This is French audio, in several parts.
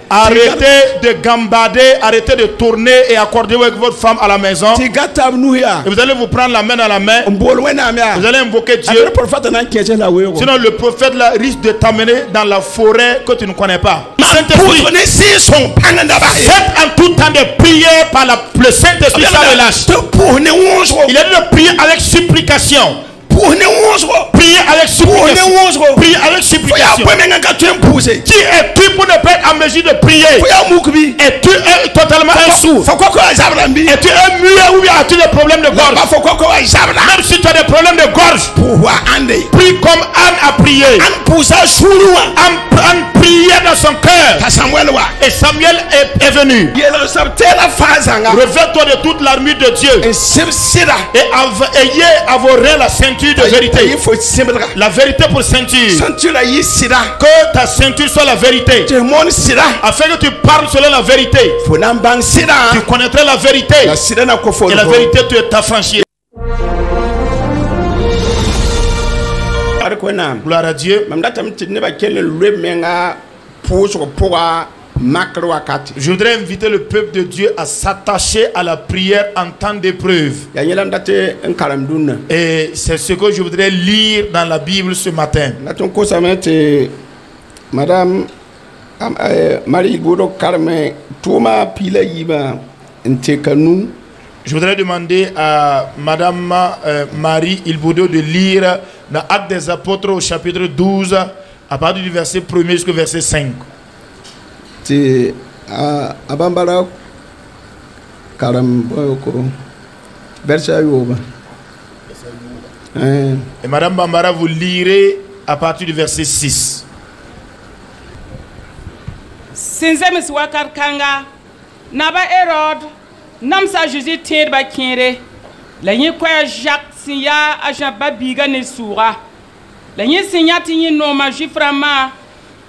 Arrêtez de gambader, arrêtez de tourner et accorder avec votre femme à la maison. Et vous allez vous prendre la main dans la main. Vous allez invoquer Dieu. Sinon le prophète là, risque de t'amener dans la forêt que tu ne connais pas. Faites en tout temps de prier par le Saint-Esprit sans relâche. Il est de prier avec supplication. Priez avec supplication. Priez avec supplication. Qui es-tu pour ne pas être en mesure de prier? Es-tu totalement sourd? Es-tu un muet ou as-tu des problèmes de gorge? Même si tu as des problèmes de gorge, prie comme Anne a prié. Anne priait dans son cœur. Et Samuel est venu. Revêt-toi de toute l'armure de Dieu. Et ayez à vos reins la ceinture de vérité. La vérité pour ceinture. Que ta ceinture soit la vérité. Afin que tu parles selon la vérité. Tu connaîtrais la vérité. Et la vérité tu t'affranchis. Gloire à Dieu. Je voudrais inviter le peuple de Dieu à s'attacher à la prière en temps d'épreuve. Et c'est ce que je voudrais lire dans la Bible ce matin. Madame Marie Godo Carmen Thomas Pila Yiba Ntekanu. Je voudrais demander à Madame Marie Ilbodo de lire dans Actes des Apôtres au chapitre 12 à partir du verset 1er jusqu'au verset 5. C'est Abambara Karamboyoko verset Yoba. Et Madame Bambara, vous lirez à partir du verset 6. Sinzemis wakar kanga naba Herod namsa Jésus tied ba kire la nyi kwa Jacques sinya aja babiga ne soura la nyi sinya tinyi no ma jiframa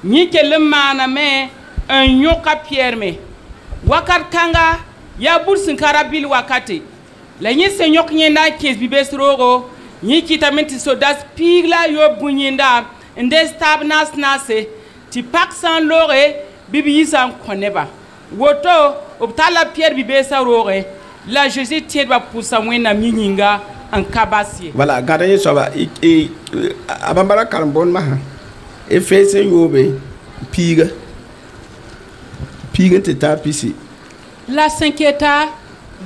nyi kelema na me un nyoka Pierre me wakar kanga ya bursin karabil wakati la nyi senyok nyenda kes bibesrogo nyi kitamenti sodas pigla yo bunyinda nde stab nas nase ti pak san lore bibi yisam koneba woto obtala Pierre bibesa roge la Jésus tiedba poussa mwena minyinga en kabasier. Voilà, gardez ça et Abambara Karambon maha et fait ce yobe piga teta pisi. La cinquièta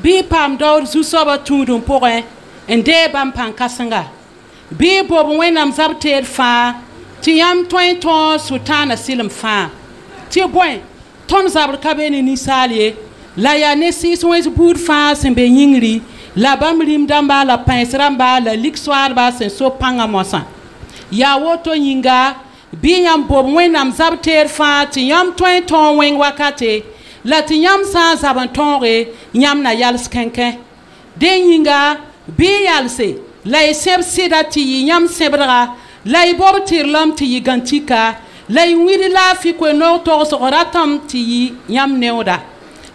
bi pam dor zu soba tudum pourrin ende bam pan kasanga bi bob wenam zabter fa tiam toin sultana silam fa ti boy ton zabr kabeni ni salie la ya nesi sois bour fa sembe yingri la bamrim damba la pinsramba la lixoir ba sen so panga mosan ya woto yinga bi yam bob wenam zabter fa tiam toin wen wakate la tiam sa zabantonre nyam na yal skenken de yinga bi yalse la seb sidati nyam sebra la bob tirlam ti gantika la wiri la fi ko no to so ratam ti yam neoda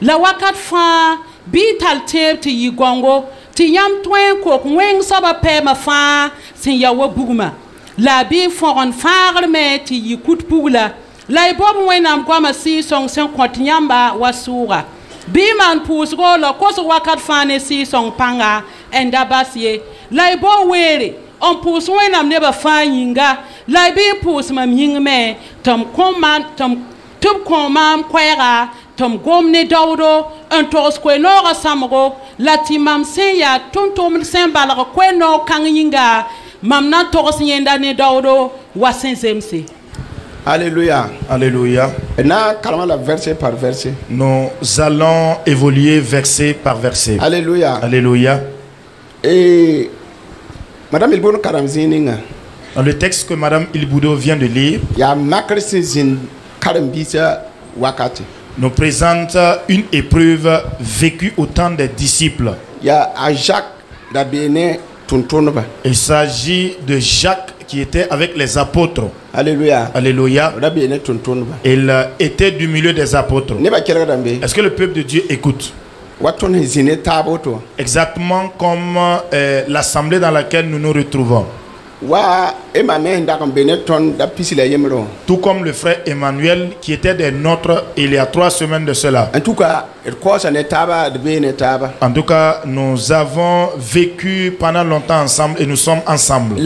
la wakat fa bi tal ter ti gongo ti yam toin ko wen saba pe ma fa sin ya wo buguma la bi foron far me ti kut pugula la bob wenam kwa ma si song sen kotinyamba wasura bi man pusgo la ko so wakat fa ne si song panga enda basie la bo were on pousse wenam ne ba fa yinga la bi pousse mam yingme tom tub komam kwera tom gomne dawdo un tos ko no samgo la timam se ya tontom sen bala ko no kan yinga mam na tos yenda ne dawdo wasen zemse. Alléluia. Alléluia. Verset par verset. Nous allons évoluer verset par verset. Alléluia. Alléluia. Et Madame Ilbodo Karamzininga. Dans le texte que Madame Ilbodo vient de lire, nous présente une épreuve vécue au temps des disciples. Il s'agit de Jacques qui était avec les apôtres. Alléluia. Alléluia. Il était du milieu des apôtres. Est-ce que le peuple de Dieu écoute? Exactement comme l'assemblée dans laquelle nous nous retrouvons. Tout comme le frère Emmanuel qui était des nôtres il y a 3 semaines de cela. En tout cas, nous avons vécu pendant longtemps ensemble et nous sommes ensemble.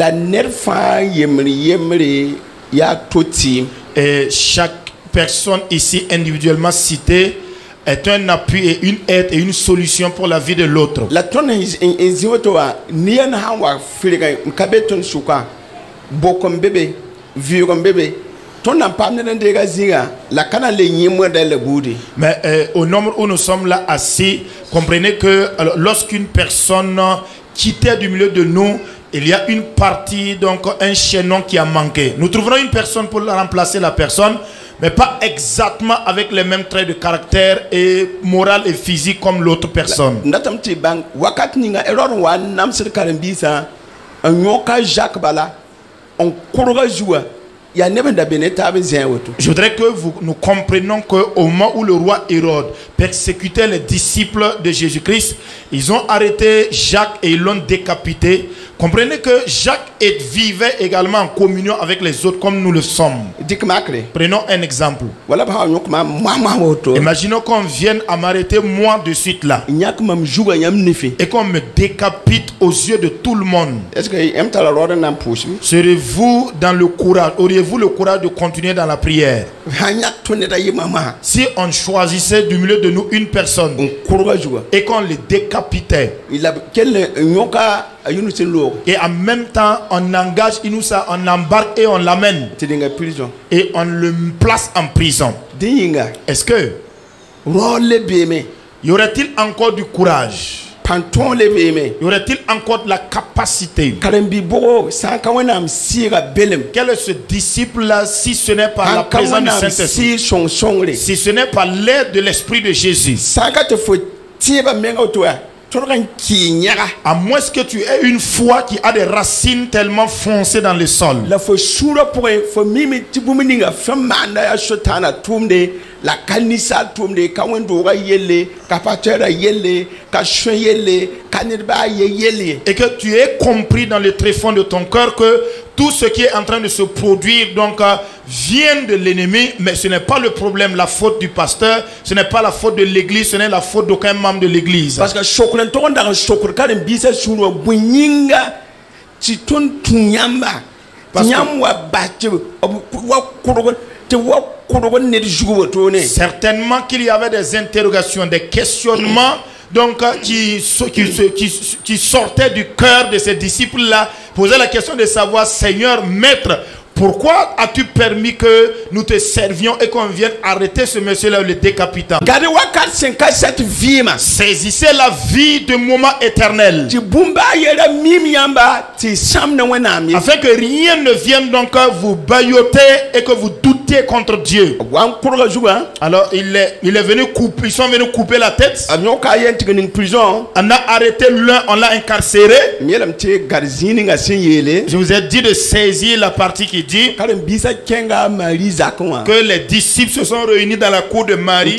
Et chaque personne ici individuellement citée est un appui et une aide et une solution pour la vie de l'autre. Mais au nombre où nous sommes là assis, comprenez que lorsqu'une personne quittait du milieu de nous, il y a une partie, donc un chaînon qui a manqué. Nous trouverons une personne pour remplacer la personne, mais pas exactement avec les mêmes traits de caractère et moral et physique comme l'autre personne. Je voudrais que nous comprenions qu'au moment où le roi Hérode persécutait les disciples de Jésus-Christ, ils ont arrêté Jacques et ils l'ont décapité. Comprenez que Jacques vivait également en communion avec les autres comme nous le sommes. Prenons un exemple. Imaginons qu'on vienne à m'arrêter moi de suite là et qu'on me décapite aux yeux de tout le monde. Serez-vous dans le courage? Auriez-vous le courage de continuer dans la prière? Si on choisissait du milieu de nous une personne et qu'on le décapitait, et en même temps on engage Inoussa, on embarque et on l'amène et on le place en prison, est-ce que y aurait-il encore du courage? Y aurait-il encore de la capacité? Quel est ce disciple-là si ce n'est pas la présence du Saint-Esprit, si ce n'est pas l'aide de l'Esprit de Jésus? À moins que tu aies une foi qui a des racines tellement foncées dans le sol. La kanisa tumde kawendora yele kapatera yele kashwe yele kanirba yele, et que tu aies compris dans le tréfonds de ton cœur que tout ce qui est en train de se produire donc vient de l'ennemi, mais ce n'est pas le problème, la faute du pasteur, ce n'est pas la faute de l'église, ce n'est la faute d'aucun membre de l'église. Parce que certainement qu'il y avait des interrogations, des questionnements donc qui sortaient du cœur de ces disciples-là, posaient la question de savoir, Seigneur, Maître, pourquoi as-tu permis que nous te servions et qu'on vienne arrêter ce monsieur-là, le décapitant? Saisissez la vie de moment éternel, afin que rien ne vienne donc vous bâilloter et que vous doutiez contre Dieu. Alors ils sont venus couper la tête. On a arrêté l'un, on l'a incarcéré. Je vous ai dit de saisir la partie qui dit que les disciples se sont réunis dans la cour de Marie,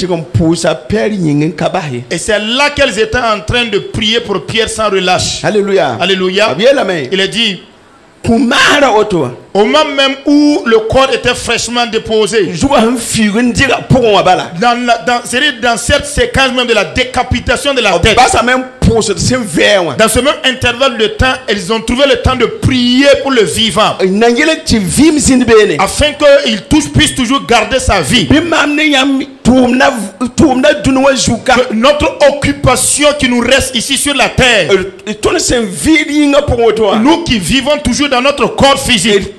et c'est là qu'elles étaient en train de prier pour Pierre sans relâche. Alléluia. Alléluia. Il est dit, au moment même où le corps était fraîchement déposé, dans cette séquence même de la décapitation de la tête, dans ce même intervalle de temps, ils ont trouvé le temps de prier pour le vivant, afin qu'il puisse toujours garder sa vie. Que notre occupation qui nous reste ici sur la terre, nous qui vivons toujours dans notre corps physique,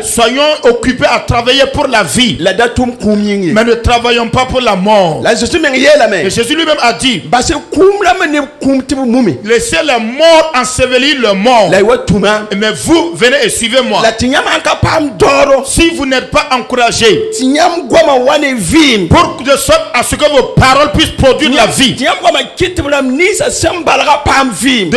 soyons occupés à travailler pour la vie, mais ne travaillons pas pour la mort. Et Jésus lui-même a dit, laissez les morts ensevelir le mort, mais vous venez et suivez-moi. Si vous n'êtes pas encouragé, pour de sorte à ce que vos paroles puissent produire la vie, de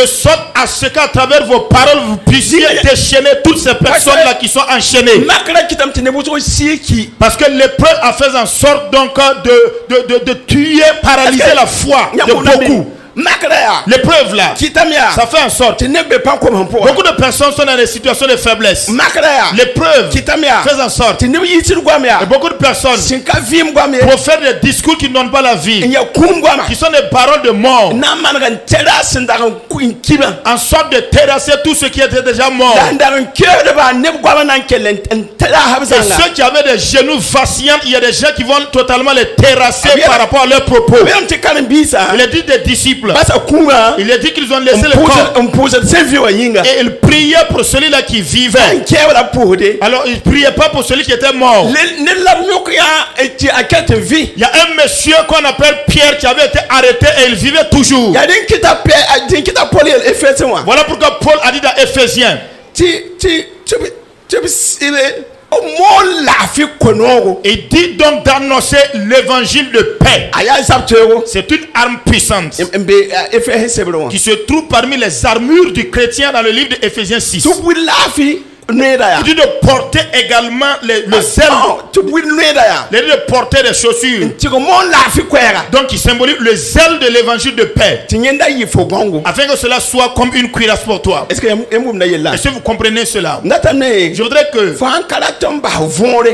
sorte à ce qu'à travers vos paroles vous puissiez déchaîner toutes ces personnes-là qui sont enchaînées. Parce que l'épreuve a fait en sorte donc de tuer, paralyser la foi de beaucoup. L'épreuve là, ça fait en sorte. Beaucoup de personnes sont dans des situations de faiblesse. L'épreuve fait en sorte. Et beaucoup de personnes profèrent des discours qui ne donnent pas la vie, qui sont des paroles de mort, en sorte de terrasser tout ce qui était déjà mort. Et ceux qui avaient des genoux vacillants, il y a des gens qui vont totalement les terrasser par rapport à leurs propos. Il a dit des disciples, il a dit qu'ils ont laissé le corps et ils priaient pour celui-là qui vivait. Alors ils ne priaient pas pour celui qui était mort. Il y a un monsieur qu'on appelle Pierre qui avait été arrêté et il vivait toujours. Voilà pourquoi Paul a dit dans Éphésiens, il dit donc d'annoncer l'évangile de paix. C'est une arme puissante qui se trouve parmi les armures du chrétien dans le livre d'Éphésiens 6. Il dit de porter également le zèle. Il dit de porter des chaussures. Donc il symbolise le zèle de l'évangile de paix, afin que cela soit comme une cuirasse pour toi. Est-ce que vous comprenez cela? Je voudrais que,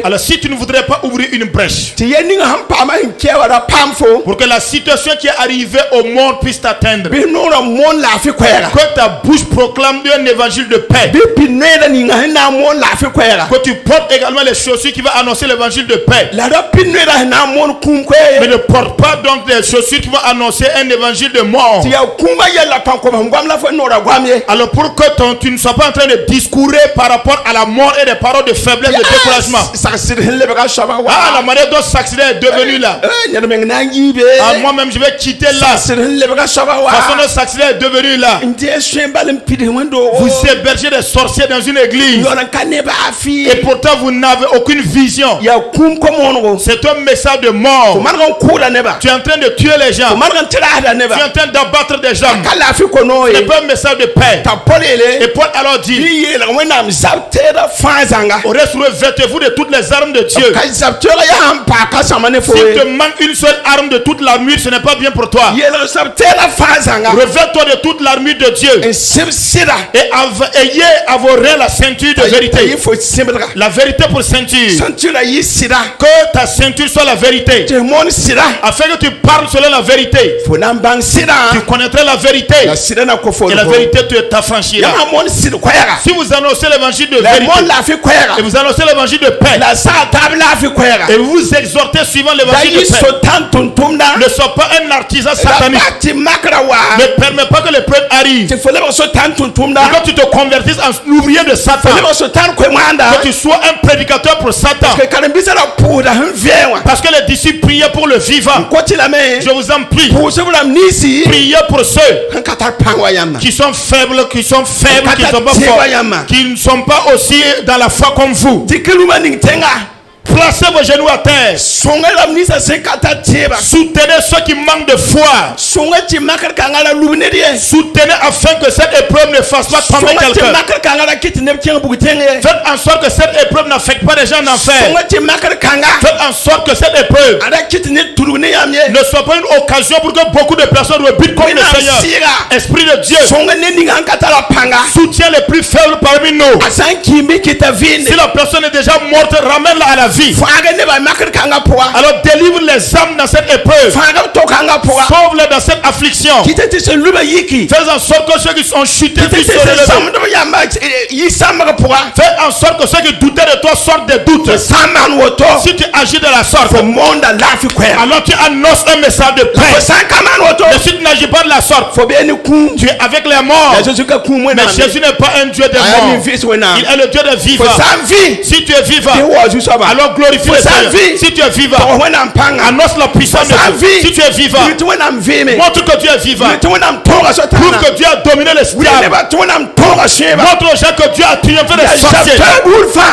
alors si tu ne voudrais pas ouvrir une brèche pour que la situation qui est arrivée au monde puisse t'atteindre, que ta bouche proclame un évangile de paix, que tu portes également les chaussures qui vont annoncer l'évangile de paix, mais ne porte pas donc des chaussures qui vont annoncer un évangile de mort. Alors pour que tu ne sois pas en train de discourir par rapport à la mort et des paroles de faiblesse, de découragement. Ah, la manière dont s'accident est devenue là. Ah, moi-même je vais quitter là. La façon dont s'accident est devenue là. Vous hébergez des sorciers dans une église et pourtant vous n'avez aucune vision. C'est un message de mort. Tu es en train de tuer les gens. Tu es en train d'abattre des gens. C'est pas un message de paix. Et Paul alors dit, au reste, revêtez-vous de toutes les armes de Dieu. S'il te manque une seule arme de toute l'armure, ce n'est pas bien pour toi. Revêtez-toi de toute l'armure de Dieu et ayez à vos reins la ceinture de vérité. La vérité pour ceinture. Que ta ceinture soit la vérité, afin que tu parles selon la vérité. Tu connaîtrais la vérité et la vérité t'affranchira. Si vous annoncez l'évangile de vérité et vous annoncez l'évangile de paix et vous vous exhortez suivant l'évangile de paix, ne sois pas un artisan satanique. Ne permets pas que les prêtres arrivent et que tu te convertisses en ouvrier de Satan, que tu sois un prédicateur pour Satan. Parce que les disciples priaient pour le vivant. Je vous en prie, priez pour ceux qui sont faibles, qui ne sont pas forts, qui ne sont pas aussi dans la foi comme vous. Placez vos genoux à terre. Soutenez ceux qui manquent de foi. Soutenez afin que cette épreuve ne fasse pas tomber quelqu'un. Faites en sorte que cette épreuve n'affecte pas les gens d'enfer. Faites en sorte que cette épreuve ne soit pas une occasion pour que beaucoup de personnes rebutent comme le Seigneur. Esprit de Dieu, soutiens les plus faibles parmi nous. Si la personne est déjà morte, ramène-la à la vie. Alors délivre les âmes dans cette épreuve. Sauve-les dans cette affliction. Fais en sorte que ceux qui sont chutés puissent se relever. Fais en sorte que ceux qui doutaient de toi sortent des doutes. Si tu agis de la sorte, alors tu annonces un message de paix. Mais si tu n'agis pas de la sorte, tu es avec les morts. Mais Jésus n'est pas un Dieu des morts. Il est le Dieu des vivants. Si tu es vivant, alors glorifie le Seigneur. Si tu es vivant, annonce la puissance de Dieu. Si tu es vivant, montre que Dieu est vivant. Prouve que Dieu a dominé les diables. Montre aux gens que Dieu a triomphé des sorciers.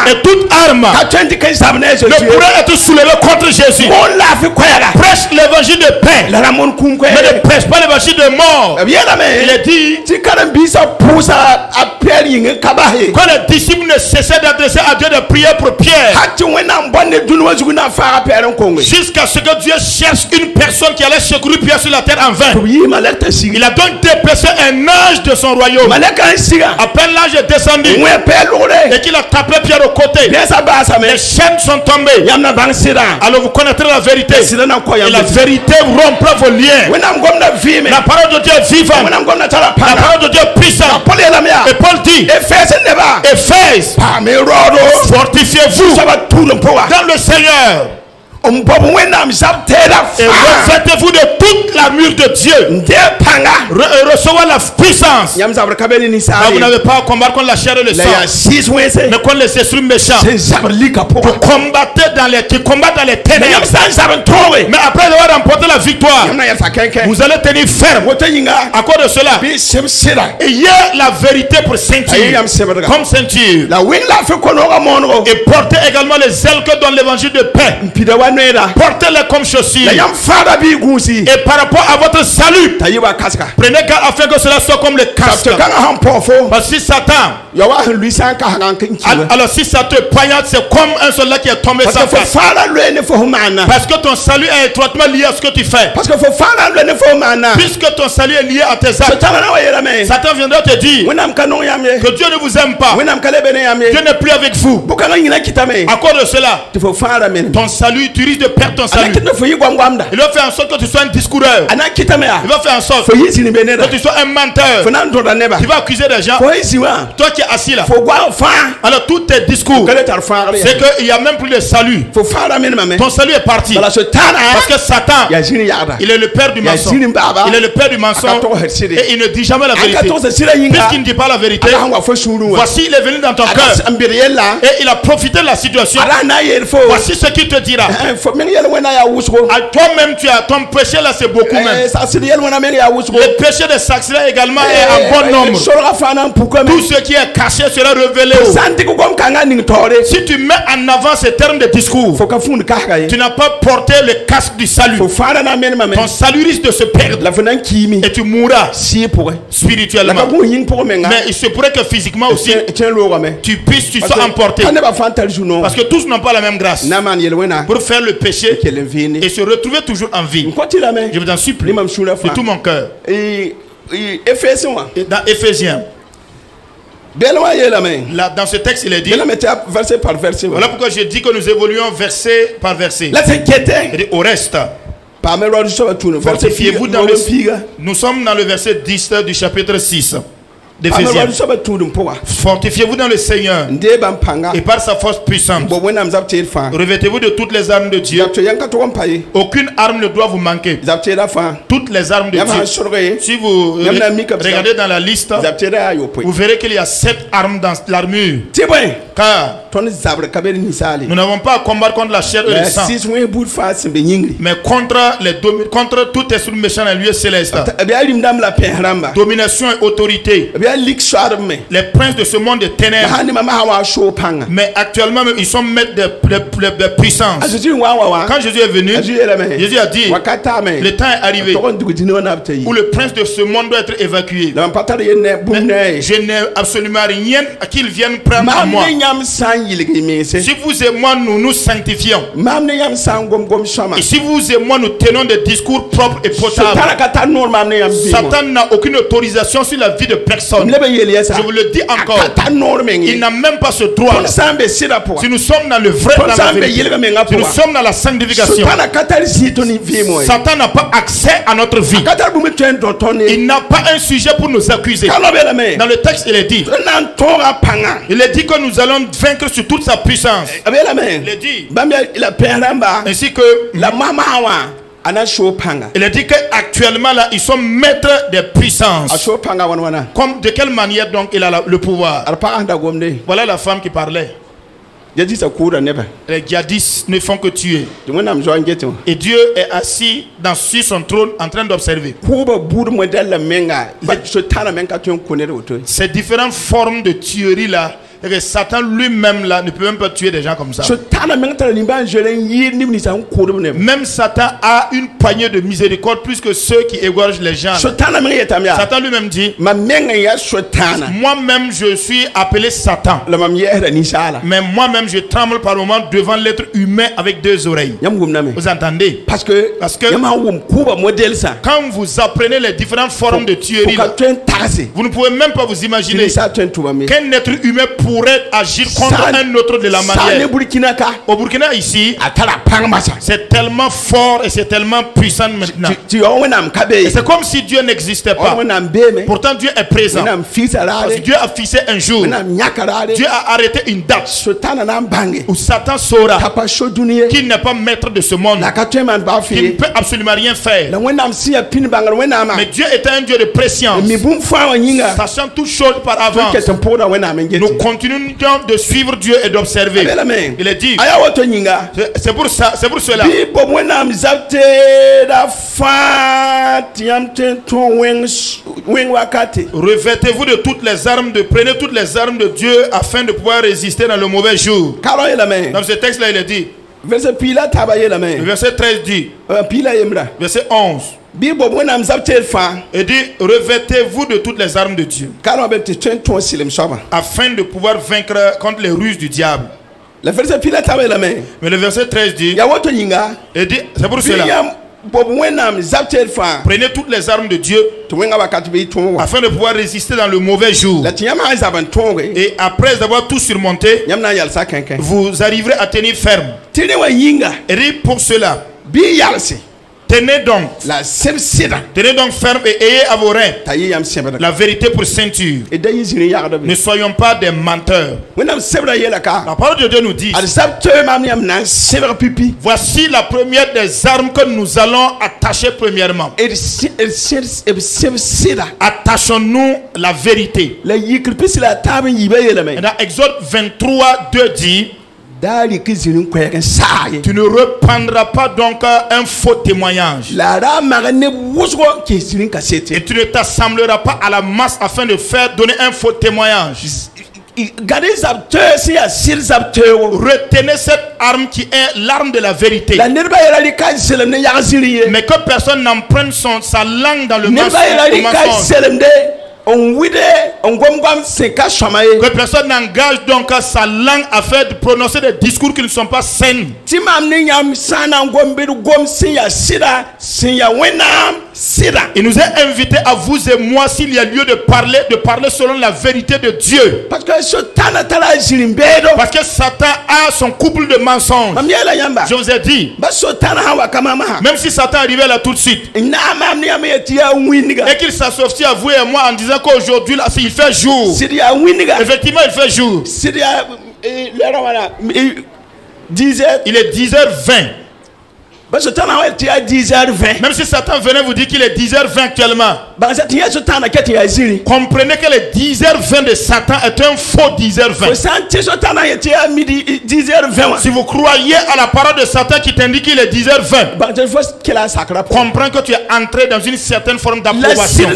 Et toute arme ne pourrait être soulevée contre Jésus. Prêche l'évangile de paix, mais ne prêche pas l'évangile de mort. Il est dit, quand les disciples ne cessaient d'adresser à Dieu de prier pour Pierre, Jusqu'à ce que Dieu cherche une personne qui allait secourir Pierre sur la terre en vain. Il a donc dépêché un ange de son royaume. À peine l'ange est descendu et qu'il a tapé Pierre au côté, les chaînes sont tombées. Alors vous connaîtrez la vérité. Et la vérité rompra vos liens. La parole de Dieu est vivante. La parole de Dieu est puissante. Et Paul dit, Éphèse, fortifiez-vous dans le Seigneur. Et revêtez-vous de toute l'armure de Dieu. Recevoir la puissance. Vous n'avez pas à combattre contre la chair et le sang, mais contre les esprits méchants. Vous combattez dans les ténèbres. Mais après avoir remporté la victoire, vous allez tenir ferme. À cause de cela, ayez la vérité pour ceinture, comme ceinture. Et portez également les ailes que donne l'évangile de paix. Portez-les comme chaussures. Et par rapport à votre salut, prenez garde afin que cela soit comme le casque. Parce que si Satan, alors si ça te poignarde, c'est comme un soldat qui est tombé sans face. Parce que ton salut est étroitement lié à ce que tu fais. Puisque ton salut est lié à tes actes, Satan viendra te dire que Dieu ne vous aime pas. Dieu n'est plus avec vous. À cause de cela, ton salut, tu risques de perdre ton salut. Il va faire en sorte que tu sois un discoureur. Il va faire en sorte que tu sois un menteur. Tu vas accuser des gens. Toi qui es assis là, alors tous tes discours, c'est qu'il n'y a même plus de salut. Ton salut est parti. Parce que Satan, il est le père du mensonge. Il est le père du mensonge. Et il ne dit jamais la vérité. Puisqu'il ne dit pas la vérité, voici il est venu dans ton cœur. Et il a profité de la situation. Voici ce qu'il te dira. À toi-même, tu as ton péché là, c'est beaucoup même. Le péché de Saxila également est en bon nombre. Tout ce qui est caché sera révélé. Si tu mets en avant ces termes de discours, tu n'as pas porté le casque du salut. Ton salut risque de se perdre et tu mourras spirituellement. Mais il se pourrait que physiquement aussi tu sois emporté, parce que tous n'ont pas la même grâce pour faire le péché et se retrouver toujours en vie. Je vous en supplie de tout mon cœur. Dans Éphésiens, là, dans ce texte, il est dit, voilà pourquoi j'ai dit que nous évoluons verset par verset. Il dit, au reste, fortifiez-vous dans le... Nous sommes dans le verset 10 du chapitre 6 d'Éphésiens. Fortifiez-vous dans le Seigneur et par sa force puissante. Revêtez-vous de toutes les armes de Dieu. Aucune arme ne doit vous manquer. Toutes les armes de Dieu. Si vous regardez dans la liste, vous verrez qu'il y a 7 armes dans l'armure. Car nous n'avons pas à combattre contre la chair et le sang, mais contre tout esprit méchant dans le lieu céleste. Domination et autorité. Les princes de ce monde de ténèbres. Mais actuellement, ils sont maîtres de puissance. Quand Jésus est venu, Jésus a dit, le temps est arrivé où le prince de ce monde doit être évacué. Mais je n'ai absolument rien qu'il vienne prendre à moi. Si vous et moi, nous nous sanctifions, et si vous et moi, nous tenons des discours propres et potables, Satan n'a aucune autorisation sur la vie de personne. Je vous le dis encore, il n'a même pas ce droit. Si nous sommes dans le vrai, dans la vérité, si nous sommes dans la sanctification, Satan n'a pas accès à notre vie. Il n'a pas un sujet pour nous accuser. Dans le texte, il est dit, que nous allons vaincre sur toute sa puissance. Il est dit ainsi que il a dit qu'actuellement là, ils sont maîtres des puissances. Comme de quelle manière donc il a le pouvoir? Voilà la femme qui parlait. Les djihadistes ne font que tuer. Et Dieu est assis sur son trône en train d'observer. Ces différentes formes de tuerie là Et que Satan lui-même là ne peut même pas tuer des gens comme ça. Même Satan a une poignée de miséricorde plus que ceux qui égorgent les gens. Satan lui-même dit, moi-même je suis appelé Satan. Mais moi-même je tremble par moments devant l'être humain avec deux oreilles. Vous entendez? Parce que quand vous apprenez les différentes formes de tuerie, vous ne pouvez même pas vous imaginer qu'un être humain pourrait agir contre un autre de la manière. Au Burkina ici, c'est tellement fort et c'est tellement puissant maintenant. C'est comme si Dieu n'existait pas. Pourtant Dieu est présent. Parce que Dieu a fixé un jour. Dieu a arrêté une date où Satan saura qu'il n'est pas maître de ce monde, qu'il ne peut absolument rien faire. Mais Dieu est un Dieu de préscience, sachant toutes choses par avance. Nous continuons de suivre Dieu et d'observer. Il est dit, c'est pour ça, c'est pour cela. Revêtez-vous de toutes les armes, prenez toutes les armes de Dieu afin de pouvoir résister dans le mauvais jour. Dans ce texte-là, il est dit, le verset 13 dit, verset 11, et dit, revêtez-vous de toutes les armes de Dieu afin de pouvoir vaincre contre les ruses du diable. Mais le verset 13 dit, et dit, c'est pour cela, prenez toutes les armes de Dieu afin de pouvoir résister dans le mauvais jour. Et après avoir tout surmonté, vous arriverez à tenir ferme. Et dit, pour cela, tenez donc ferme et ayez à vos reins la vérité pour ceinture. Ne soyons pas des menteurs. La parole de Dieu nous dit, voici la première des armes que nous allons attacher premièrement. Attachons-nous la vérité. Dans Exode 23, 2 dit, tu ne reprendras pas donc un faux témoignage. Et tu ne t'assembleras pas à la masse afin de faire donner un faux témoignage. Retenez cette arme qui est l'arme de la vérité. Mais que personne n'emprunte sa langue dans le mensonge. Que personne n'engage donc sa langue afin de prononcer des discours qui ne sont pas sains. Il nous a invités à vous et moi, s'il y a lieu de parler selon la vérité de Dieu. Parce que Satan a son couple de mensonges. Je vous ai dit, même si Satan arrivait là tout de suite et qu'il s'associe à vous et moi en disant qu'aujourd'hui là il fait jour, effectivement il fait jour, il est 10h20. Même si Satan venait vous dire qu'il est 10h20 actuellement, comprenez que le 10h20 de Satan est un faux 10h20. Si vous croyez à la parole de Satan qui t'indique qu'il est 10h20, comprends que tu es entré dans une certaine forme d'approbation.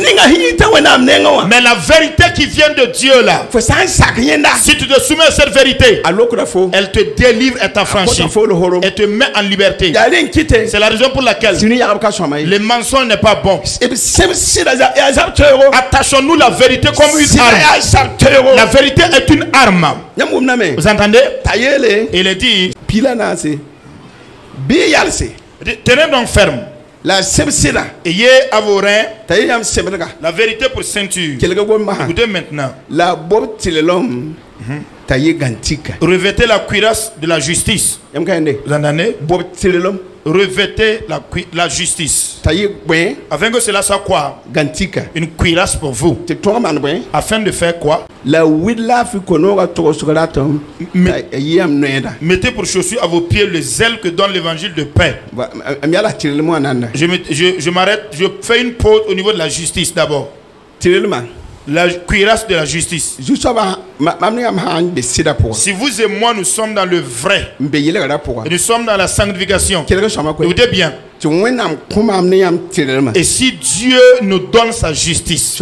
Mais la vérité qui vient de Dieu là, si tu te soumets à cette vérité, elle te délivre et t'affranchit et te met en liberté. C'est la raison pour laquelle le mensonge n'est pas bon. Attachons-nous la vérité comme une arme. La vérité est une arme. Vous entendez? Il est dit, tenez donc ferme. Ayez à vos reins la vérité pour ceinture. Écoutez maintenant. Revêtez la cuirasse de la justice. Vous entendez? Revêtez la justice. Afin que cela soit quoi? Une cuirasse pour vous. Afin de faire quoi? Mettez pour chaussure à vos pieds le zèle que donne l'évangile de paix. Je m'arrête, je fais une pause au niveau de la justice d'abord. La cuirasse de la justice. Si vous et moi nous sommes dans le vrai, et nous sommes dans la sanctification, écoutez bien, Et si Dieu nous donne sa justice,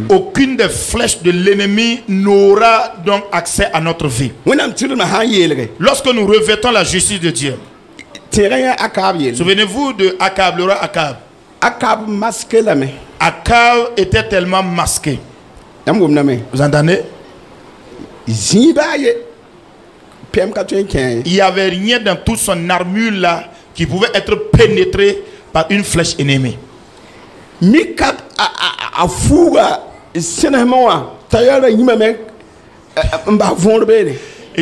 aucune des flèches de l'ennemi n'aura donc accès à notre vie. Lorsque nous revêtons la justice de Dieu, souvenez-vous de Akab, le roi Akab. Akab était tellement masqué. Vous entendez? Il n'y avait rien dans toute son armure là qui pouvait être pénétré par une flèche ennemie. Il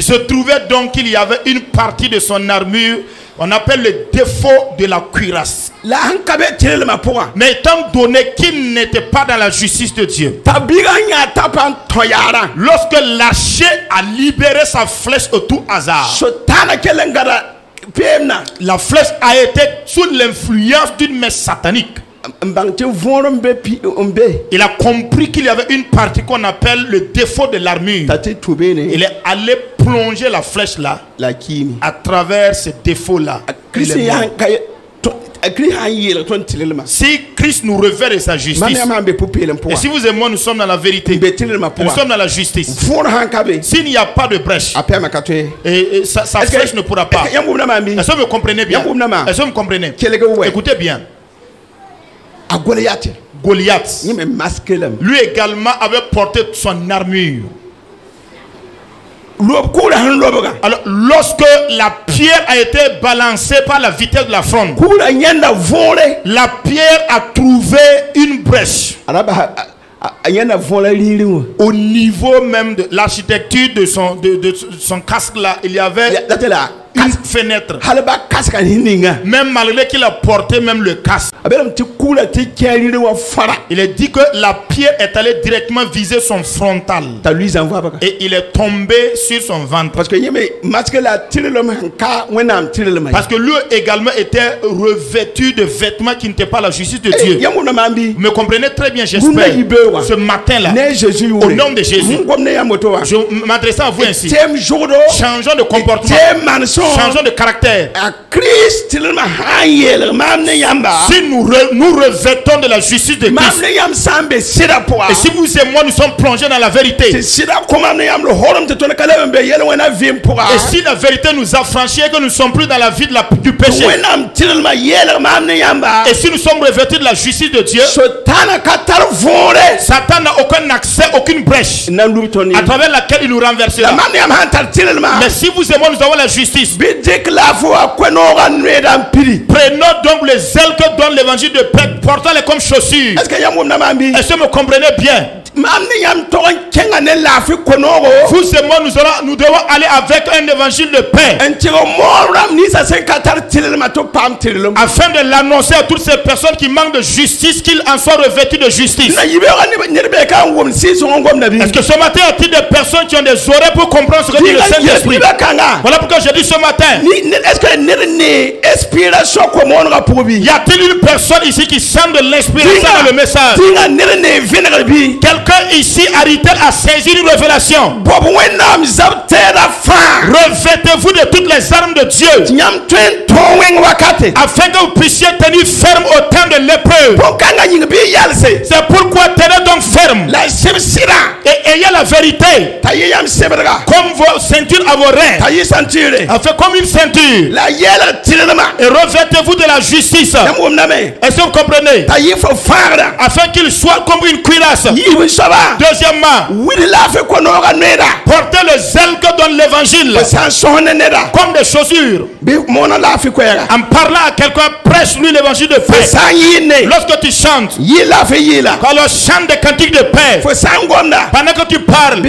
se trouvait donc qu'il y avait une partie de son armure, on appelle le défaut de la cuirasse. Mais étant donné qu'il n'était pas dans la justice de Dieu, lorsque l'archer a libéré sa flèche au tout hasard, la flèche a été sous l'influence d'une messe satanique. Il a compris qu'il y avait une partie qu'on appelle le défaut de l'armure. Il est allé plonger la flèche là à travers ce défaut là. Si Christ nous revêt de sa justice, et si vous et moi nous sommes dans la vérité, nous sommes dans la justice, s'il n'y a pas de brèche, et sa flèche ne pourra pas. Est-ce que vous me comprenez bien? Est-ce que vous me comprenez? Écoutez bien. Goliath, lui également avait porté son armure. Alors, lorsque la pierre a été balancée par la vitesse de la fronde, la pierre a trouvé une brèche au niveau même de l'architecture de son casque là. Il y avait une fenêtre, même malgré qu'il a porté même le casque. Il est dit que la pierre est allée directement viser son frontal et il est tombé sur son ventre, parce que lui également était revêtu de vêtements qui n'étaient pas la justice de Dieu. Vous me comprenez très bien, j'espère. Ce matin là, au nom de Jésus, je m'adresse à vous ainsi: changeons de comportement, changeons de caractère. Si nous revêtons de la justice de Christ, et si vous et moi nous sommes plongés dans la vérité, et si la vérité nous a franchis et que nous ne sommes plus dans la vie du péché, et si nous sommes revêtus de la justice de Dieu, Satan n'a aucun accès, aucune brèche à travers laquelle il nous renversera. Mais si vous et moi nous avons la justice, prenons donc les ailes que donne l'évangile de paix, portons-les comme chaussures. Est-ce que vous me comprenez bien? Vous et moi nous devons aller avec un évangile de paix, afin de l'annoncer à toutes ces personnes qui manquent de justice, qu'ils en soient revêtus de justice. Est-ce que ce matin, y a-t-il des personnes qui ont des oreilles pour comprendre ce que dit le Saint-Esprit? Voilà pourquoi je dis ce matin: y a-t-il une personne ici qui sent de l'inspiration dans le message? Quelqu'un ici arrive-t-il à saisir une révélation? Revêtez-vous de toutes les armes de Dieu, afin que vous puissiez tenir ferme au temps de l'épreuve. C'est pourquoi tenez donc ferme et ayez la vérité comme vos ceintures à vos reins, afin comme une ceinture, et revêtez-vous de la justice. Est-ce que vous comprenez? Afin qu'il soit comme une cuirasse. Deuxièmement, portez le zèle que donne l'évangile comme des chaussures. En parlant à quelqu'un, prêche-lui l'évangile de paix. Lorsque tu chantes, quand on chante des cantiques de paix, pendant que tu parles,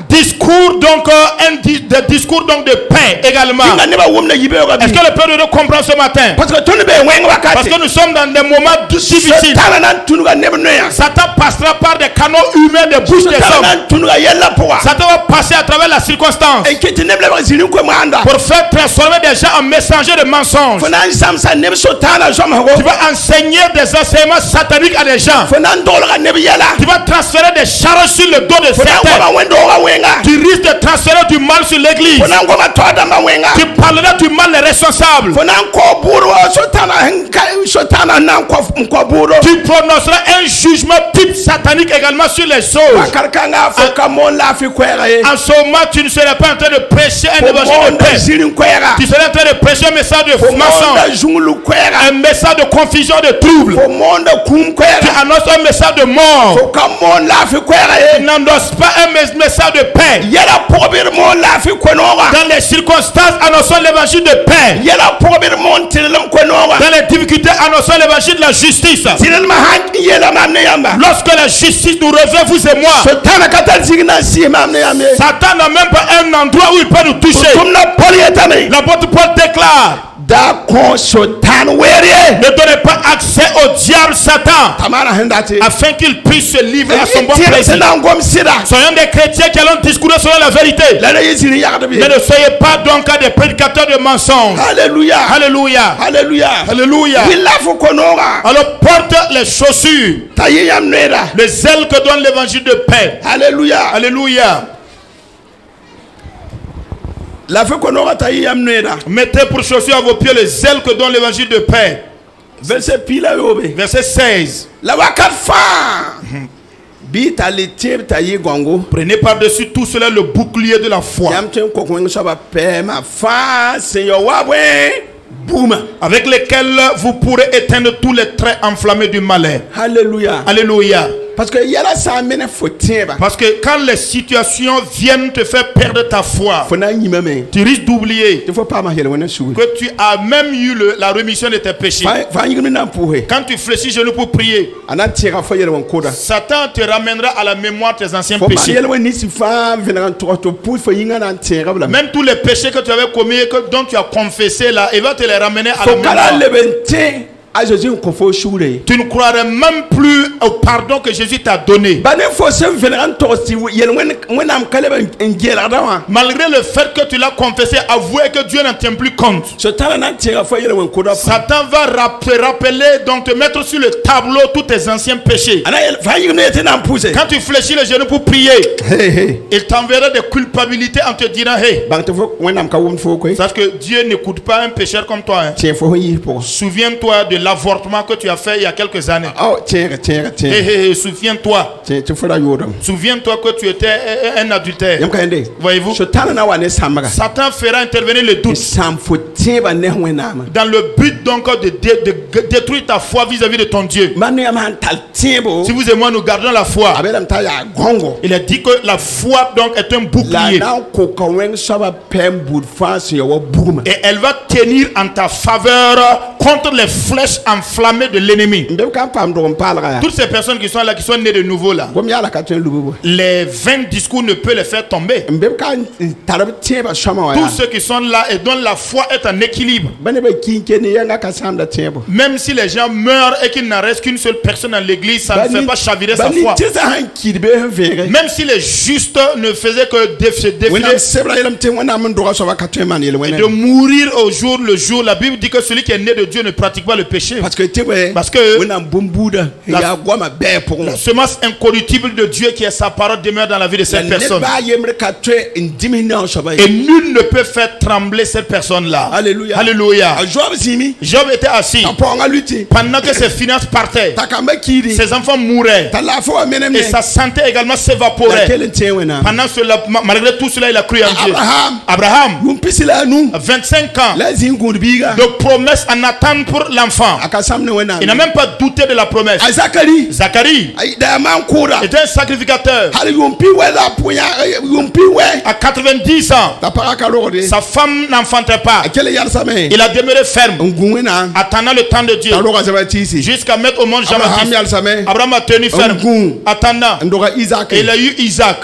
discours donc des discours donc de paix également. Est-ce que le peuple de comprend ce matin? Parce que nous sommes dans des moments difficiles. Satan passera par des canaux humains de bouche des hommes. Satan va passer à travers la circonstance pour faire transformer des gens en messagers de mensonges. Tu vas enseigner des enseignements sataniques à des gens. Tu vas transférer des charges sur le dos de ces terre. Tu risques de transférer du mal sur l'église. Tu parleras du mal les responsables. Tu prononceras un jugement type satanique également sur les choses. En ce moment, tu ne seras pas en train de prêcher un évangile de paix. Tu seras en train de prêcher un message de mensonge, un message de confusion, de trouble. Tu annonces un message de mort. Tu n'annonces pas un message de paix. Dans les circonstances, annonçons l'évangile de paix. Dans les difficultés, annonçons l'évangile de la justice. Lorsque la justice nous revient, vous et moi, Satan n'a même pas un endroit où il peut nous toucher. L'apôtre Paul déclare: ne donnez pas accès au diable Satan, afin qu'il puisse se livrer à son bon plaisir. Soyons des chrétiens qui allons discourir selon la vérité. Mais ne soyez pas donc des prédicateurs de mensonges. Alléluia. Alléluia. Alléluia. Alléluia. Alors porte les chaussures, le zèle que donne l'évangile de paix. Alléluia. Alléluia. Mettez pour chaussure à vos pieds le zèle que donne l'évangile de paix. Verset 16. Prenez par-dessus tout cela le bouclier de la foi, avec lesquels vous pourrez éteindre tous les traits enflammés du malin. Alléluia. Alléluia. Parce que quand les situations viennent te faire perdre ta foi, tu risques d'oublier que tu as même eu la rémission de tes péchés. Quand tu fléchis genoux pour prier, Satan te ramènera à la mémoire tes anciens péchés. Même tous les péchés que tu avais commis, dont tu as confessé là, il va te les ramener à la mémoire. Tu ne croirais même plus au pardon que Jésus t'a donné. Malgré le fait que tu l'as confessé, avouez que Dieu n'en tient plus compte. Satan va te rappeler, donc te mettre sur le tableau tous tes anciens péchés. Quand tu fléchis les genoux pour prier, il t'enverra des culpabilités en te disant: hey, sache que Dieu n'écoute pas un pécheur comme toi. Souviens-toi de l'avortement que tu as fait il y a quelques années. Souviens-toi. Souviens-toi que tu étais un adultère. Voyez-vous, Satan fera intervenir le doute dans le but donc de détruire ta foi vis-à-vis de ton Dieu. Si vous et moi nous gardons la foi, il a dit que la foi donc est un bouclier et elle va tenir en ta faveur contre les flèches enflammées de l'ennemi. Toutes ces personnes qui sont là, qui sont nées de nouveau là, les 20 discours ne peuvent les faire tomber. Tous ceux qui sont là et dont la foi est en équilibre, même si les gens meurent et qu'il n'en reste qu'une seule personne dans l'église, ça ne fait pas chavirer sa foi. Même si les justes ne faisaient que se défier de mourir au jour le jour, la Bible dit que celui qui est né de Dieu ne pratique pas le péché. Parce que la semence incorruptible de Dieu qui est sa parole demeure dans la vie de cette personne. Et nul ne peut faire trembler cette personne-là. Alléluia. Alléluia. Job était assis pendant que ses finances partaient, ses enfants mouraient et sa santé également s'évaporait. Pendant cela, malgré tout cela, il a cru en Dieu. Abraham, 25 ans de promesse en attente pour l'enfant. Il n'a même pas douté de la promesse. Zacharie était un sacrificateur. À 90 ans, sa femme n'enfantait pas. Il a demeuré ferme, attendant le temps de Dieu, jusqu'à mettre au monde Jean-Baptiste. Abraham a tenu ferme, attendant. Et il a eu Isaac.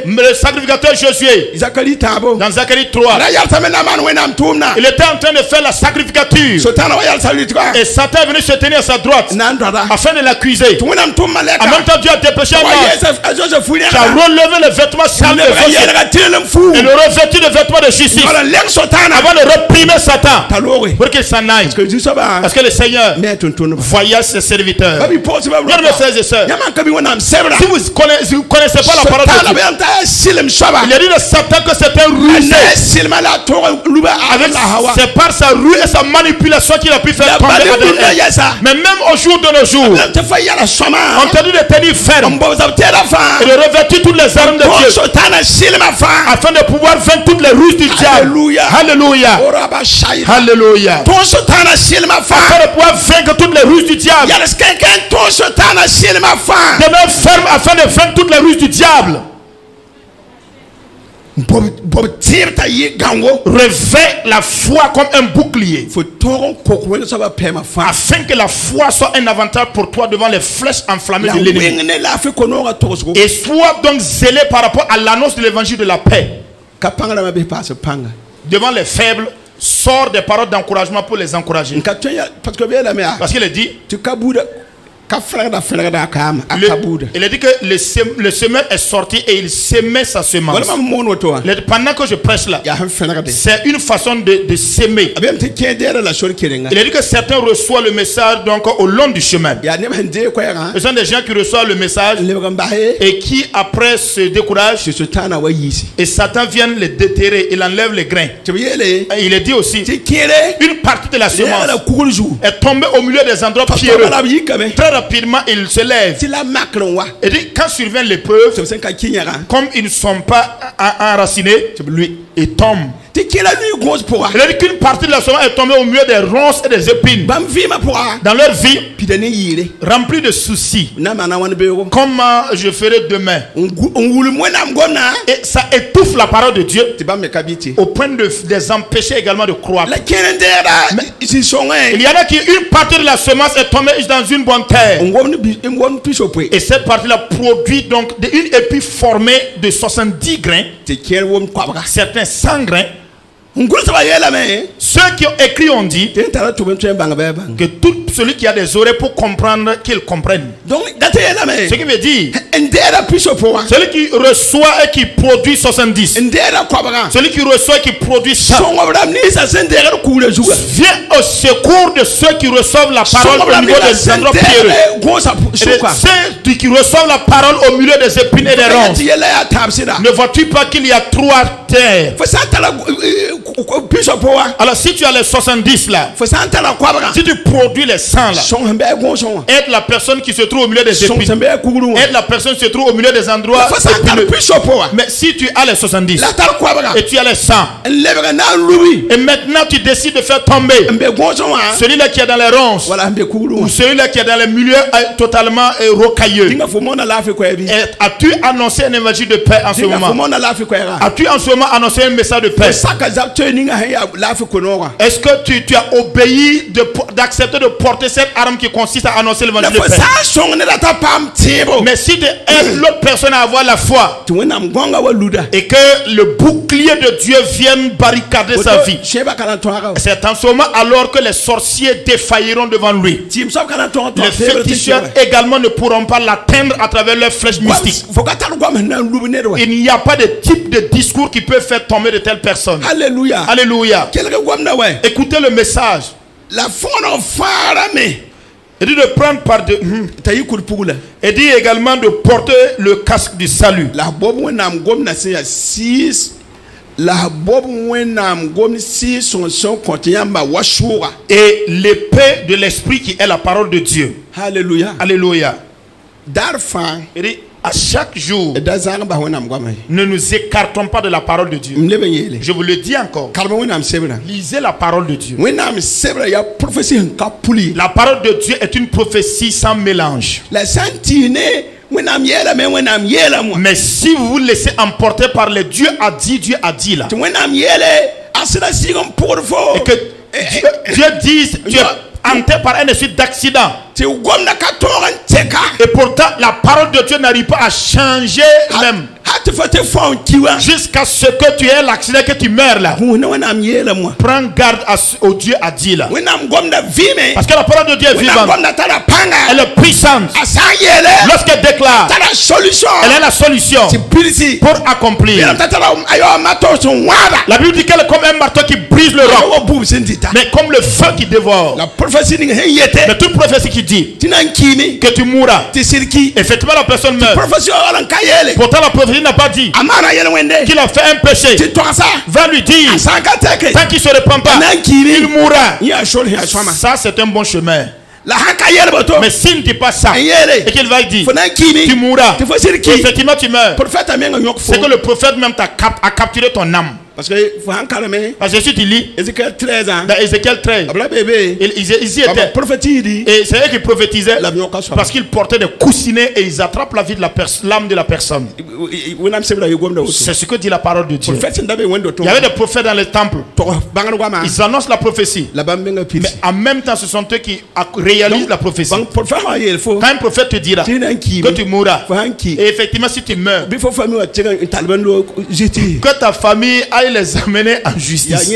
Le sacrificateur Josué, dans Zacharie 3, il était en train de faire la sacrificature. Et Satan est venu se tenir à sa droite afin de l'accuser. En même temps, Dieu a dépêché un ange qui a relevé les vêtements sales et le revêtu de vêtements de justice avant de réprimer Satan pour qu'il s'en aille. Parce que le Seigneur voyage ses serviteurs. Bien mes frères et sœurs, si vous ne connaissez pas la parole de Dieu, il a dit de Satan que c'est un rusé. C'est par sa rue et sa manipulation qu'il a pu faire tomber Adam. Mais même au jour de nos jours, on t'a dit de tenir ferme et de revêtir toutes les armes de Dieu afin de pouvoir vaincre toutes les ruses du diable. Alléluia. Alléluia. Afin de pouvoir vaincre toutes les ruses du diable. Demeure ferme afin de vaincre toutes les ruses du diable. Revêt la foi comme un bouclier afin que la foi soit un avantage pour toi devant les flèches enflammées de l'ennemi. Et sois donc zélé par rapport à l'annonce de l'évangile de la paix. Devant les faibles, sors des paroles d'encouragement pour les encourager. Parce qu'il a dit, il a dit que le semeur est sorti et il semait sa semence. Pendant que je prêche là, c'est une façon de s'aimer. Il a dit que certains reçoivent le message donc au long du chemin. Ce sont des gens qui reçoivent le message et qui après se découragent et Satan vient les déterrer, il enlève les grains. Il a dit aussi, une partie de la semence est tombée au milieu des endroits pierreux. Très rapidement, il se lève. Et dit, quand survient l'épreuve, comme ils ne sont pas enracinés, ils tombent. Il a dit qu'une partie de la semence est tombée au milieu des ronces et des épines. Dans leur vie, remplie de soucis. Comment je ferai demain? Et ça étouffe la parole de Dieu au point de les empêcher également de croire. Il y en a qui, une partie de la semence est tombée dans une bonne terre. Et cette partie-là produit donc une épi formée de 70 grains. Certains 100 grains. Ceux qui ont écrit ont dit que tout celui qui a des oreilles pour comprendre, qu'il comprenne. Ce qui veut dire, celui qui reçoit et qui produit 70, celui qui reçoit et qui produit 100, vient au secours de ceux qui reçoivent la parole au niveau des endroits pierreux. Ceux qui reçoivent la parole au milieu des épines et des ronces. Ne vois-tu pas qu'il y a 3 terres? Alors si tu as les 70 là, si tu produis les 100 là, aide la personne qui se trouve au milieu des épines, aide la personne qui se trouve au milieu des endroits épineux. Mais si tu as les 70 et tu as les 100 et maintenant tu décides de faire tomber celui-là qui est dans les ronces ou celui-là qui est dans les milieux totalement rocailleux, as-tu annoncé un évangile de paix en ce moment? As-tu en ce moment annoncé un message de paix? Est-ce que tu as obéi d'accepter de porter cette arme qui consiste à annoncer l'évangile de paix? Mais si tu aides l'autre personne à avoir la foi et que le bouclier de Dieu vienne barricader sa vie, c'est en ce moment alors que les sorciers défailliront devant lui. Les féticheurs également ne pourront pas l'atteindre à travers leurs flèches mystiques. Il n'y a pas de type de discours qui peut faire tomber de telles personnes. Alléluia. Alléluia. Écoutez le message. Il dit de prendre par de et dit également de porter le casque du salut. Et l'épée de l'esprit qui est la parole de Dieu. Alléluia. Alléluia. Il dit à chaque jour, ne nous écartons pas de la parole de Dieu. Je vous le dis encore. Lisez la parole de Dieu. La parole de Dieu est une prophétie sans mélange. Mais si vous vous laissez emporter par les Dieu a dit là, et que Dieu dise, tu es hanté par un esprit d'accident, et pourtant la parole de Dieu n'arrive pas à changer même. jusqu'à ce que tu aies l'accident, que tu meurs là. Prends garde au Dieu a dit là. Parce que la parole de Dieu est vivante. Elle est puissante. Lorsqu'elle déclare, elle est la solution pour accomplir. La Bible dit qu'elle est comme un marteau qui brise le roc, mais comme le feu qui dévore. Mais toute prophétie qui dit que tu mourras, effectivement la personne meurt. Pourtant la prophétie n'a pas dit qu'il a fait un péché. Va lui dire, tant qu'il ne se répand pas, il mourra. Ça c'est un bon chemin. Mais s'il ne dit pas ça et qu'il va dire tu mourras, effectivement tu meurs, c'est que le prophète même a capturé ton âme. Parce que si tu lis dans Ézéchiel 13, ils y étaient. Et c'est eux qui prophétisaient parce qu'ils portaient des coussinets et ils attrapent la vie de l'âme de la personne. C'est ce que dit la parole de Dieu. Il y avait des prophètes dans les temples. Ils annoncent la prophétie. Mais en même temps, ce sont eux qui réalisent la prophétie. Quand un prophète te dira que tu mourras, et effectivement si tu meurs, que ta famille aille les amener en justice.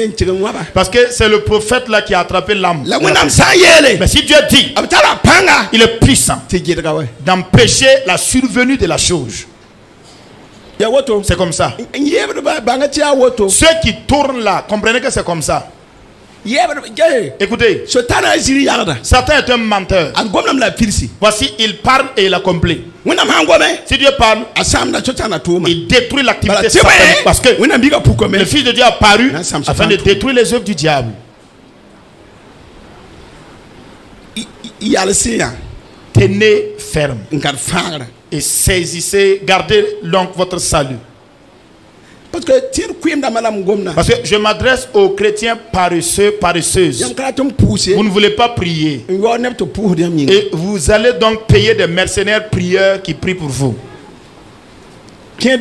Parce que c'est le prophète là qui a attrapé l'âme. Mais si Dieu dit, il est puissant d'empêcher la survenue de la chose. C'est comme ça. Ceux qui tournent là, comprenez que c'est comme ça. Écoutez, Satan est un menteur. Voici, il parle et il accomplit. Si Dieu parle, il détruit l'activité satanique. Parce que le Fils de Dieu a apparu afin de détruire les œuvres du diable. Tenez ferme et saisissez, gardez donc votre salut. Parce que je m'adresse aux chrétiens paresseux, paresseuses. Vous ne voulez pas prier. Et vous allez donc payer des mercenaires prieurs qui prient pour vous. Et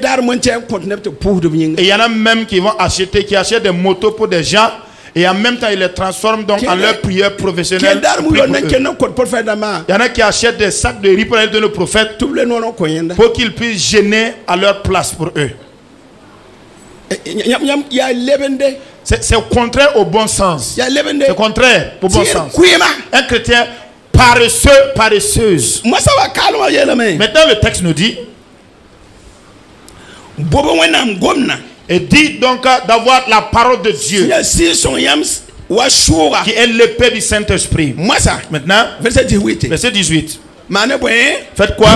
il y en a même qui vont acheter, qui achètent des motos pour des gens. Et en même temps, ils les transforment donc en leurs prieurs professionnels. Il y en a qui achètent des sacs de riz pour aller donner au prophète pour qu'ils puissent gêner à leur place pour eux. C'est contraire au bon sens. C'est contraire au bon sens. Un chrétien paresseux, paresseuse. Maintenant le texte nous dit, et dit donc d'avoir la parole de Dieu qui est l'épée du Saint-Esprit. Maintenant verset 18. Faites quoi?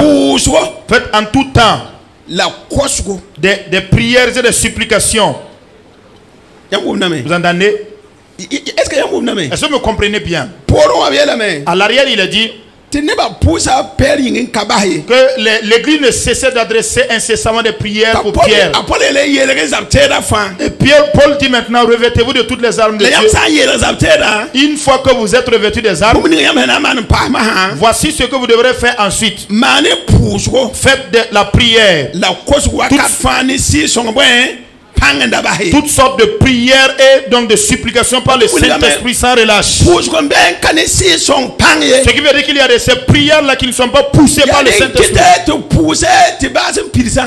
Faites en tout temps des prières et des supplications. Vous entendez? Est-ce que vous me comprenez bien? À l'arrière il a dit que l'église ne cessait d'adresser incessamment des prières pour Pierre. Et Paul dit maintenant, revêtez-vous de toutes les armes de Dieu. Une fois que vous êtes revêtus des armes, voici ce que vous devrez faire ensuite. Faites de la prière. Toutes sortes de prières et donc de supplications par le Saint-Esprit sans relâche. Ce qui veut dire qu'il y a ces prières là qui ne sont pas poussées par le Saint-Esprit.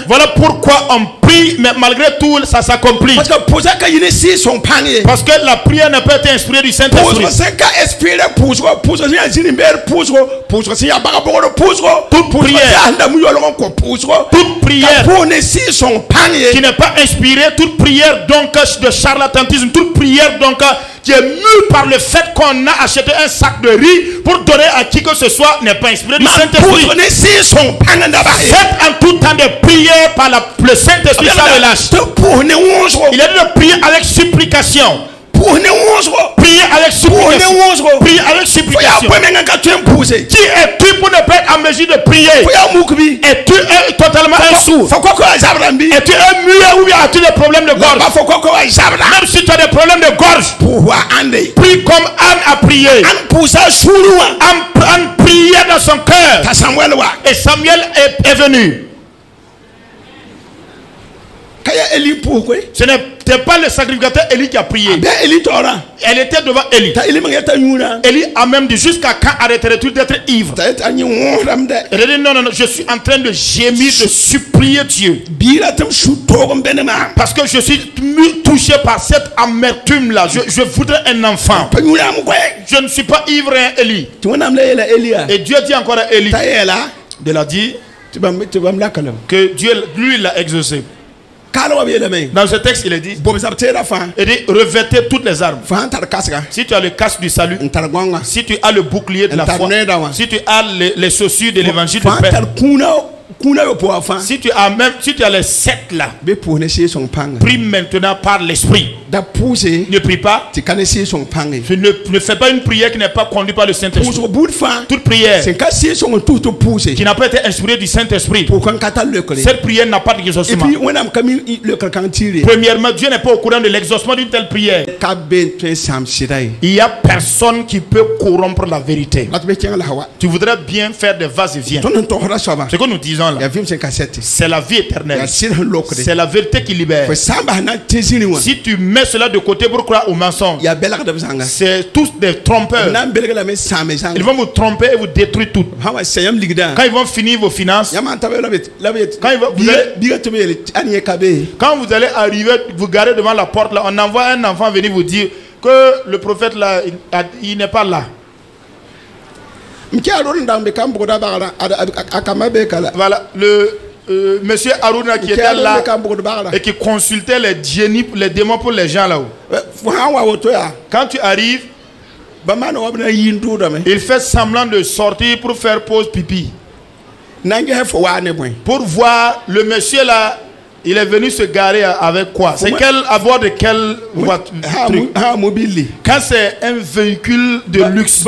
Voilà pourquoi on prie, mais malgré tout ça s'accomplit. Parce que la prière n'a pas été inspirée du Saint-Esprit. Toute prière qui n'est pas inspirée, toute prière donc de charlatanisme, toute prière donc qui est mue par le fait qu'on a acheté un sac de riz pour donner à qui que ce soit n'est pas inspiré du Saint-Esprit. Faites en tout temps des prières par le Saint-Esprit sans relâche. Il est de prier avec supplication. Prier avec supplication. Prier avec supplication. Qui es-tu pour ne pas être en mesure de prier? Es-tu totalement un sourd? Es-tu un muet ou as-tu des problèmes de gorge? Même si tu as des problèmes de gorge, prie comme Anne a prié. Anne priait dans son cœur. Et Samuel est venu. Ce n'était pas le sacrificateur Élie qui a prié. Elle était devant Élie. Élie a même dit jusqu'à quand arrêterais-tu d'être ivre? Elle a dit non, non, non, je suis en train de gémir, de supplier Dieu. Parce que je suis touché par cette amertume-là. Je voudrais un enfant. Je ne suis pas ivre, hein, Élie. Et Dieu dit encore à Élie de la dire que Dieu, lui, l'a exaucé. Dans ce texte, il est dit, revêtez toutes les armes. Si tu as le casque du salut, si tu as le bouclier de la foi, si tu as les chaussures de l'évangile de paix, si tu as les 7 là, prie maintenant par l'esprit. Ne prie pas. Ne fais pas une prière qui n'est pas conduite par le Saint-Esprit. Toute prière qui n'a pas été inspirée du Saint-Esprit, cette prière n'a pas d'exaucement. Premièrement, Dieu n'est pas au courant de l'exaucement d'une telle prière. Il n'y a personne qui peut corrompre la vérité. Tu voudrais bien faire des vases et viens. Ce que nous disons là, c'est la vie éternelle. C'est la vérité qui libère. Si tu mets cela de côté pour croire au mensonge, c'est tous des trompeurs. Ils vont vous tromper et vous détruire tout. Quand ils vont finir vos finances, quand vous allez arriver, vous garez devant la porte là, on envoie un enfant venir vous dire que le prophète là, il n'est pas là. Voilà, monsieur Aruna qui était là et qui consultait les génies, les démons pour les gens là-haut. Quand tu arrives, il fait semblant de sortir pour faire pause pipi. Pour voir le monsieur là, il est venu se garer avec quoi? C'est à bord de quelle voiture? Quand c'est un véhicule de luxe,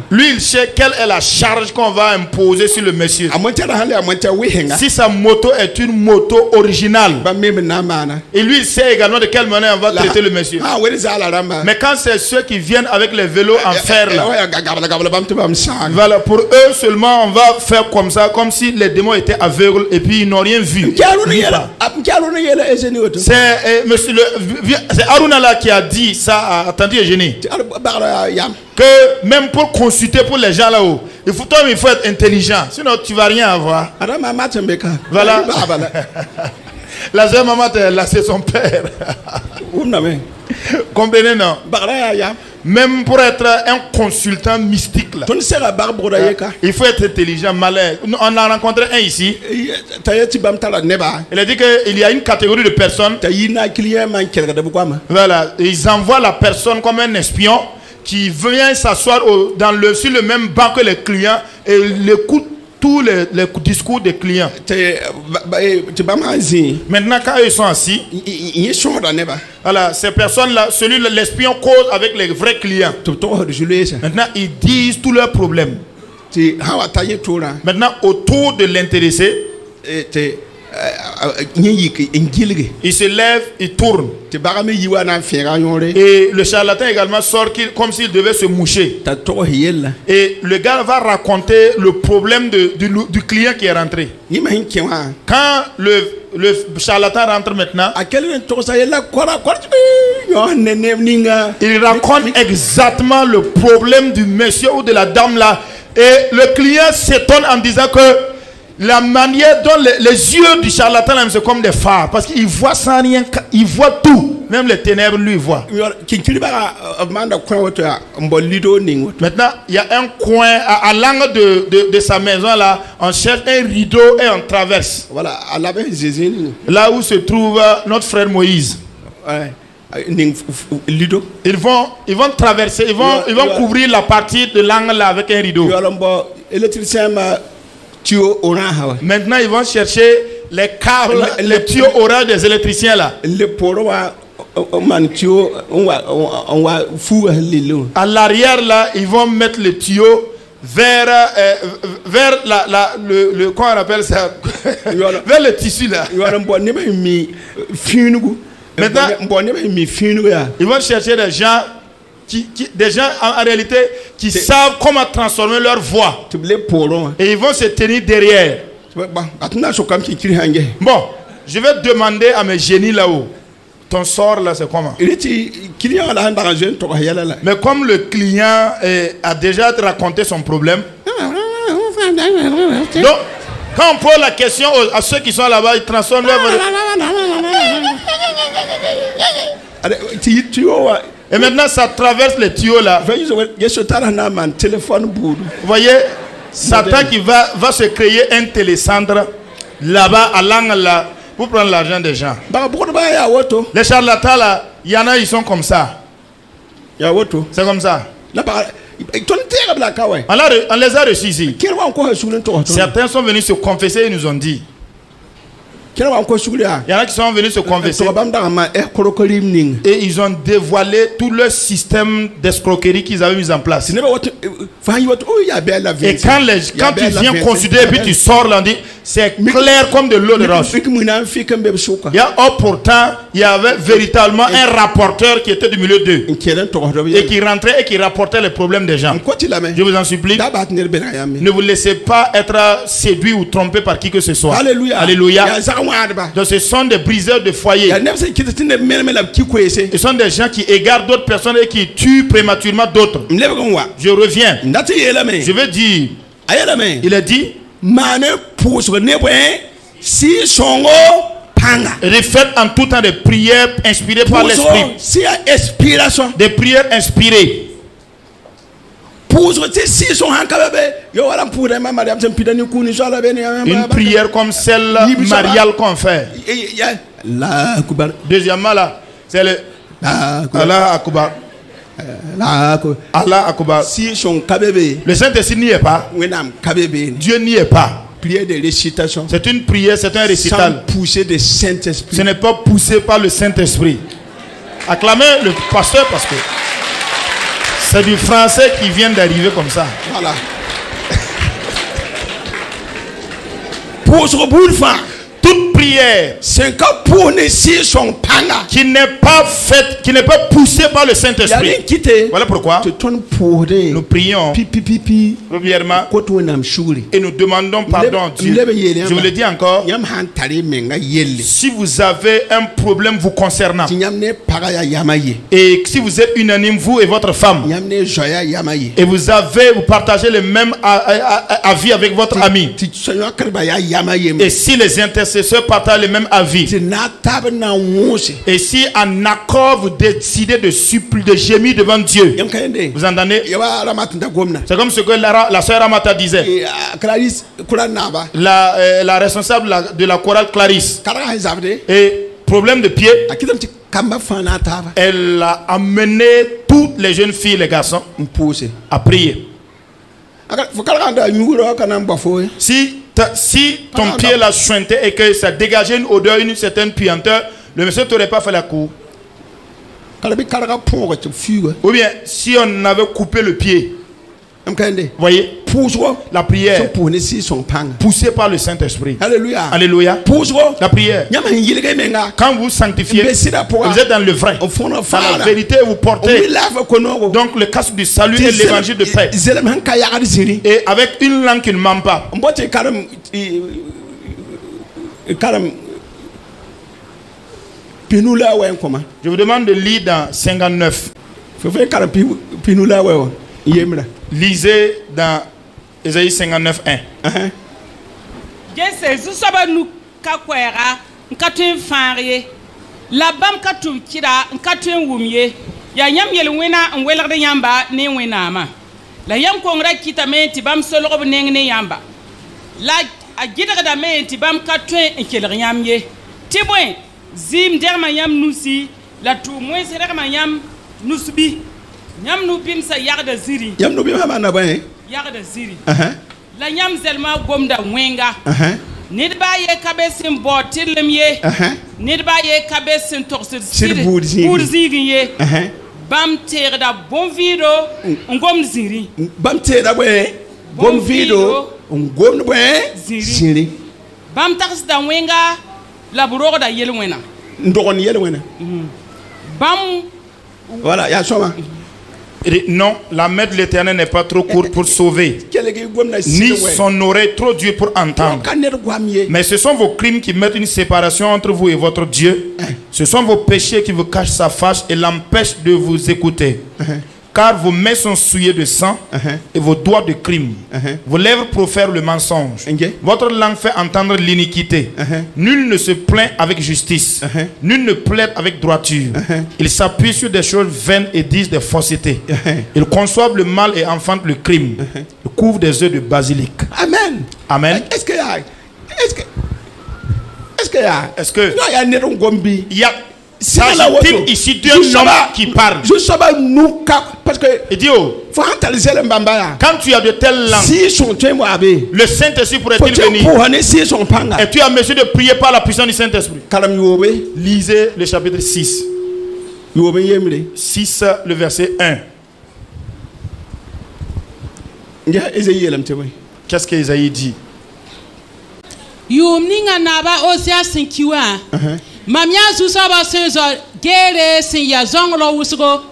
lui il sait quelle est la charge qu'on va imposer sur le monsieur. Si sa moto est une moto originale, et lui il sait également de quelle manière on va traiter le monsieur. Mais quand c'est ceux qui viennent avec les vélos en fer là, voilà, pour eux seulement on va faire comme ça, comme si les démons étaient aveugles et puis ils n'ont rien vu. C'est Aruna là qui a dit ça à Tandi Eugénie, que même pour consulter pour les gens là-haut, il faut être intelligent, sinon tu vas rien avoir. Voilà. La jeune maman là c'est son père. Comprenez, non? Même pour être un consultant mystique là, il faut être intelligent, malin. On a rencontré un ici. Il a dit qu'il y a une catégorie de personnes. Voilà, ils envoient la personne comme un espion qui vient s'asseoir sur le même banc que les clients et il écoute tous les discours des clients. Maintenant, quand ils sont assis, voilà, ces personnes-là, l'espion cause avec les vrais clients. Maintenant, ils disent tous leurs problèmes. Maintenant, autour de l'intéressé, il se lève, il tourne. Et le charlatan également sort comme s'il devait se moucher. Et le gars va raconter le problème du client qui est rentré. Quand le charlatan rentre maintenant, il raconte exactement le problème du monsieur ou de la dame là. Et le client s'étonne en disant que la manière dont les yeux du charlatan c'est comme des phares, parce qu'il voit sans rien, il voit tout, même les ténèbres lui voit. Maintenant il y a un coin à l'angle de sa maison là, on cherche un rideau et on traverse. Voilà, là où se trouve notre frère Moïse. Ils vont traverser, ils vont couvrir la partie de l'angle là avec un rideau. Maintenant ils vont chercher les câbles, les tuyaux orange des électriciens là. À l'arrière là, ils vont mettre les tuyaux vers le comment on appelle ça, vers le tissu là. Maintenant ils vont chercher des gens en réalité qui savent comment transformer leur voix, et ils vont se tenir derrière. Bon, je vais demander à mes génies là-haut. Ton sort là, c'est comment? Mais comme le client a déjà raconté son problème, donc quand on pose la question à ceux qui sont là-bas, ils transforment leur... Et maintenant, ça traverse les tuyaux là. Vous voyez, Satan qui va se créer un télécentre là-bas à l'angle là pour prendre l'argent des gens. Les charlatans là, il y en a, ils sont comme ça. C'est comme ça. On les a reçus ici. Certains sont venus se confesser et nous ont dit. Il y en a qui sont venus se confesser et ils ont dévoilé tout le système d'escroquerie qu'ils avaient mis en place. Et quand tu viens considérer et puis tu sors là, on dit c'est clair comme de l'eau de roche. Pourtant, il y avait véritablement un rapporteur qui était du milieu d'eux et qui rentrait et qui rapportait les problèmes des gens. Je vous en supplie, ne vous laissez pas être séduit ou trompé par qui que ce soit. Alléluia. Alléluia. Donc ce sont des briseurs de foyer. Ce sont des gens qui égarent d'autres personnes et qui tuent prématurément d'autres. Je reviens. Je veux dire, il a dit, refaites en tout temps des prières inspirées par l'esprit. Des prières inspirées. Une prière comme celle mariale qu'on fait. Deuxièmement là, c'est le Allah Akbar. Allah Akbar. Le Saint-Esprit n'y est pas. Dieu n'y est pas. C'est une prière, c'est un récital. Ce n'est pas poussé par le Saint-Esprit. Acclamez le pasteur parce que c'est du français qui vient d'arriver comme ça. Voilà. Toute prière qui n'est pas faite, qui n'est pas poussée par le Saint-Esprit. Voilà pourquoi nous prions premièrement et nous demandons pardon à Dieu. Je vous le dis encore, si vous avez un problème vous concernant et si vous êtes unanime, vous et votre femme, et vous partagez le même avis avec votre ami, et si les intercesseurs partagent le même avis, et si en accord vous décidez de gémir devant Dieu, vous entendez? C'est comme ce que la sœur Amata disait, la responsable de la chorale Clarisse. Et problème de pied, elle a amené toutes les jeunes filles, les garçons, à prier. Si ton pied l'a chuinté et que ça dégageait une odeur, une certaine puanteur, le monsieur t'aurait pas fait la cour. Ou bien si on avait coupé le pied, voyez, la prière poussée par le Saint-Esprit. Alléluia. Alléluia. La prière. Quand vous sanctifiez, vous êtes dans le vrai, dans la vérité, vous portez donc le casque du salut et l'évangile de paix. Et avec une langue qui ne ment pas. Je vous demande de lire dans 59. Lisez dans Ésaïe 59, 1. Zim derma yam nusi la tu moins serma yam nusbi yam nu bim sa yarda ziri yam nu bim ha na ban yarda ziri la yam zelma gomda wenga nidba ye kabesin botilem ye nidba ye kabesin torsir burzigi ye bam terda bon vido ngom ziri bam terda boy bon vido ngom boy ziri bam taks da wenga la bureau da yelwena ndon yelwena bam voilà ya soma Non, la main de l'Éternel n'est pas trop courte pour sauver, ni son oreille trop dure pour entendre. Mais ce sont vos crimes qui mettent une séparation entre vous et votre Dieu. Ce sont vos péchés qui vous cachent sa face et l'empêchent de vous écouter. Car vos mains sont souillées de sang et vos doigts de crime. Vos lèvres profèrent le mensonge. Votre langue fait entendre l'iniquité. Nul ne se plaint avec justice. Nul ne plaide avec droiture. Ils s'appuient sur des choses vaines et disent des faussetés. Ils conçoivent le mal et enfantent le crime. Ils couvrent des œufs de basilic. Amen. Amen. Est-ce que il y a s'agit-il ici d'un homme qui parle? Parce que il dit quand tu as de telles langues, le Saint-Esprit pourrait-il venir? Et tu as mesure de prier par la puissance du Saint-Esprit? Lisez le chapitre 6. 6, le verset 1. Qu'est-ce qu'Ésaïe dit? Mamia Zusaba Senzo, Gere Senya Zonglo Usgo,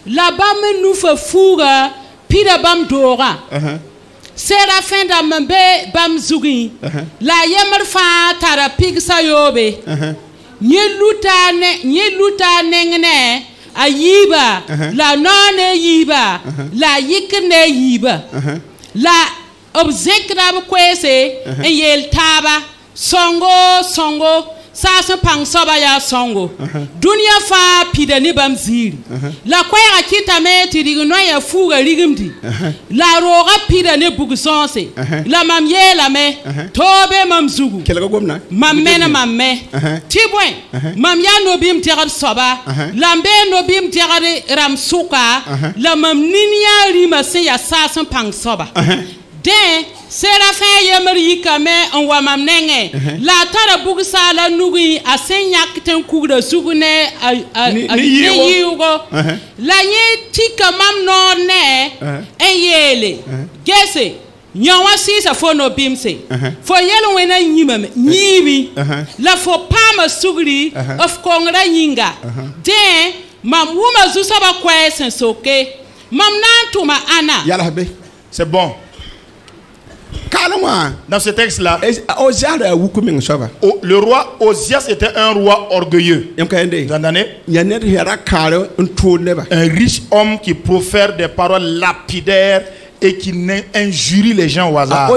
La Bam Nufa Fuga, Pida Bam Dora, Serafin da Mambe Bam Zugi, La Yamarfa Tara Pig Sayobe, Yeluta Nengene, Ayiba, La None Yiba, La Yikene Yiba, La Obzekra Kwese, and Yel Taba, Songo. Sasa pang soba ya songo. Dunia fa pida ni bamziri. La kwaya kita me tirigno ya fuga ligimdi. La roga pida ni bugusonse. La mamye la me. Tobe mamzugu. Mamena mamme. Tibwen. Mamya no bim tirar soba. Lambe no bim tirar ramsuka. La mamninya rima se ya sasa pang soba. Den Serafin Yamarika me en wamamnenge. La tara bugsa la nugui a senyak ten kugre sugune a yugo. La ye tika mam no ne eyele. Gese. Nyawa sisa fo no bimse. Fo yelo wena nyimame. Nyibi. La fo pama sugri of kongra nyinga. Den mam wuma zusaba kwesen soke. Mam nantuma ana. Yala be. C'est bon. Dans ce texte-là, le roi Osias était un roi orgueilleux. Vous entendez? Un riche homme qui profère des paroles lapidaires et qui injurie les gens au hasard.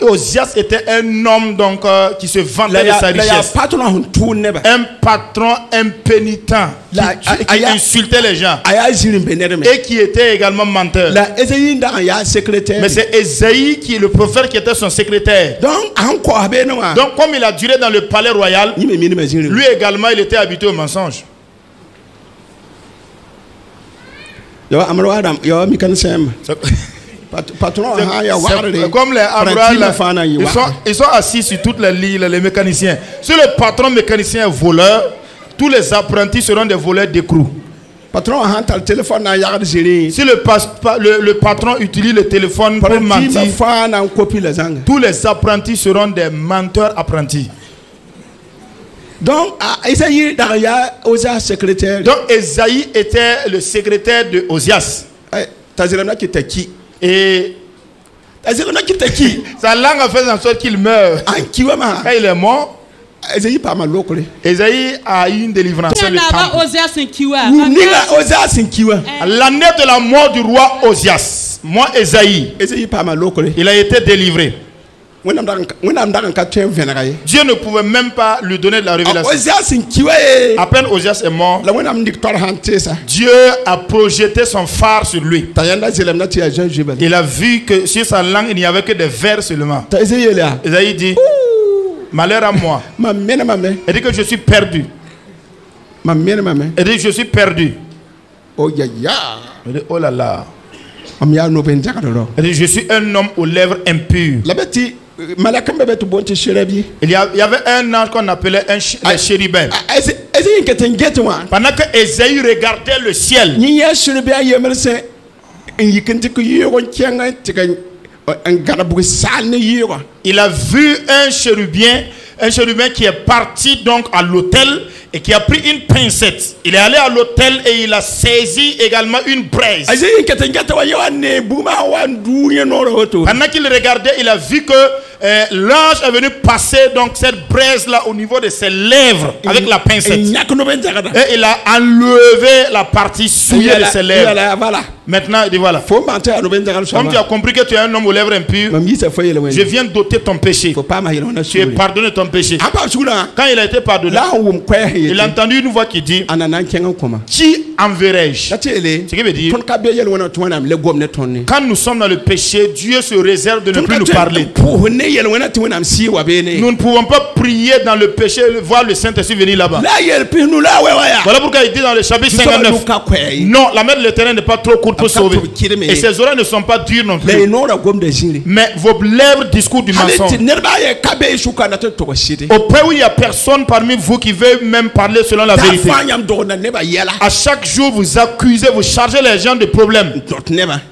Osias était un homme donc qui se vantait de sa richesse. Un patron impénitent qui insultait les gens et qui était également menteur. Mais c'est Ésaïe qui est le prophète qui était son secrétaire. Donc comme il a duré dans le palais royal, lui également il était habitué au mensonge. Comme les Amrois, ils sont assis sur toutes les lignes, les mécaniciens. Si le patron mécanicien est voleur, tous les apprentis seront des voleurs d'écrou. Si le patron utilise le téléphone pour mentir, tous les apprentis seront des menteurs apprentis. Donc, Ésaïe était le secrétaire de Osias. Et sa langue a fait en sorte qu'il meurt. Quand il est mort, Ésaïe a eu une délivrance. L'année de la mort du roi Osias, moi Ésaïe, il a été délivré. Dieu ne pouvait même pas lui donner de la révélation. À peine Osias est mort, Dieu a projeté son phare sur lui. Il a vu que sur sa langue il n'y avait que des vers seulement. Ésaïe dit: malheur à moi. Il dit que je suis perdu. Il dit: je suis perdu. Il dit: oh là là. Il dit: je suis un homme aux lèvres impures. Il y avait un ange qu'on appelait les chérubins. Pendant que Ésaïe regardait le ciel, il a vu un chérubin un chérubin qui est parti donc à l'autel et qui a pris une pincette. Il est allé à l'autel et il a saisi également une braise. Pendant qu'il regardait, il a vu que l'ange est venu passer donc cette braise là au niveau de ses lèvres avec la pincette. Et il a enlevé la partie souillée de ses lèvres. Maintenant, il dit voilà. Comme tu as compris que tu es un homme aux lèvres impures, je viens d'ôter ton péché. Tu es pardonné de ton péché. Quand il a été pardonné, il a entendu une voix qui dit: qui enverrai-je? Ce qui veut dire, quand nous sommes dans le péché, Dieu se réserve de ne plus nous parler. Nous ne pouvons pas prier dans le péché, voir le Saint-Esprit venir là-bas. Voilà pourquoi il dit dans le chapitre 59, non, la main de l'Éternel n'est pas trop courte pour sauver, et ses oreilles ne sont pas dures non plus, mais vos lèvres discours du mensonge. Au point où il n'y a personne parmi vous qui veut même parler selon la vérité. À chaque jour vous accusez, vous chargez les gens de problèmes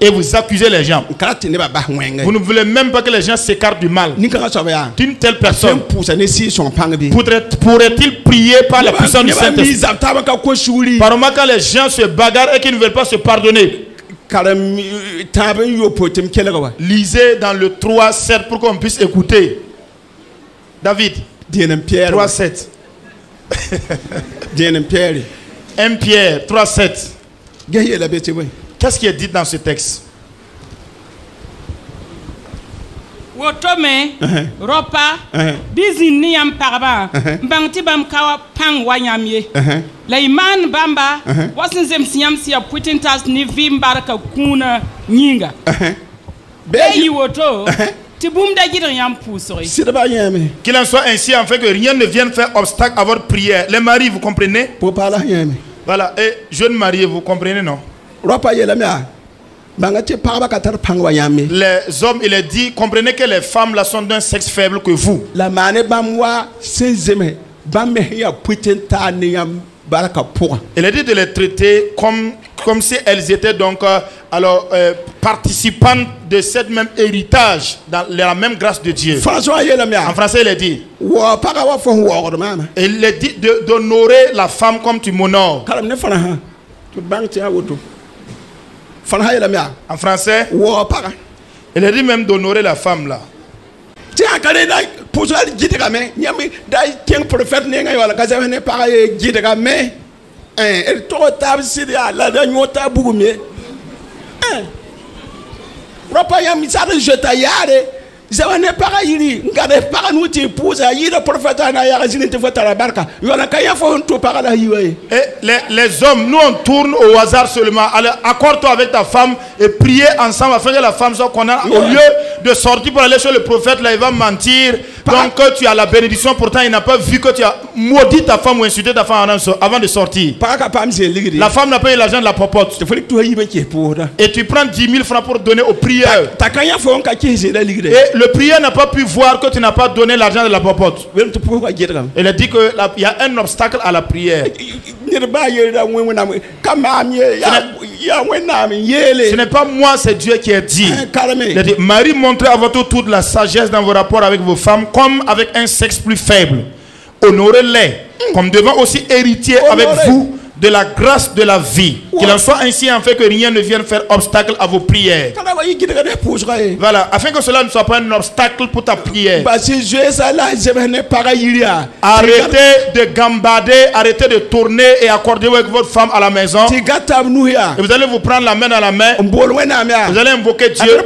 et vous accusez les gens. Vous ne voulez même pas que les gens s'écartent du mal. Une telle personne pourrait-il prier par la puissance du Saint-Esprit? Par moment quand les gens se bagarrent et qu'ils ne veulent pas se pardonner, lisez dans le 3:7 pour qu'on puisse écouter. David, 3:7. 1 Pierre 3:7. Qu'est-ce qui est dit dans ce texte? Wotome ropa bizini yam parba bangti bam kawa pang wanyamye Leiman bamba wasin zem siam sia putintas ni vimbarka kuna nyinga beyi woto tibum da gidan yam pousserie. Qu'il en soit ainsi afin que rien ne vienne faire obstacle à votre prière. Les maris, vous comprenez? Voilà, et jeunes mariés, vous comprenez, non? Les hommes, il est dit, comprenez que les femmes là sont d'un sexe faible que vous. Il est dit de les traiter comme si elles étaient donc participantes de cette même héritage dans la même grâce de Dieu. En français, il est dit, il est dit d'honorer la femme comme tu m'honores. En français, il est dit même d'honorer la femme là. Et les hommes, nous on tourne au hasard seulement. Alors accorde-toi avec ta femme et priez ensemble afin que la femme soit condamnée. Au lieu de sortir pour aller chez le prophète, là il va mentir. Donc tu as la bénédiction, pourtant il n'a pas vu que tu as maudit ta femme ou insulté ta femme avant de sortir. La femme n'a pas eu l'argent de la popote. Et tu prends 10 000 francs pour donner au prieur. Et le prieur n'a pas pu voir que tu n'as pas donné l'argent de la popote. Il a dit qu'il y a un obstacle à la prière. Ce n'est pas moi, c'est Dieu qui a dit. Il a dit, Marie, montrez à votre tour de la sagesse dans vos rapports avec vos femmes comme avec un sexe plus faible. Honorez-les comme devant aussi héritier avec vous de la grâce de la vie. Qu'il en soit ainsi afin que rien ne vienne faire obstacle à vos prières. Voilà, afin que cela ne soit pas un obstacle pour ta prière. Arrêtez de gambader, arrêtez de tourner et accordez-vous avec votre femme à la maison. Et vous allez vous prendre la main dans la main. Vous allez invoquer Dieu.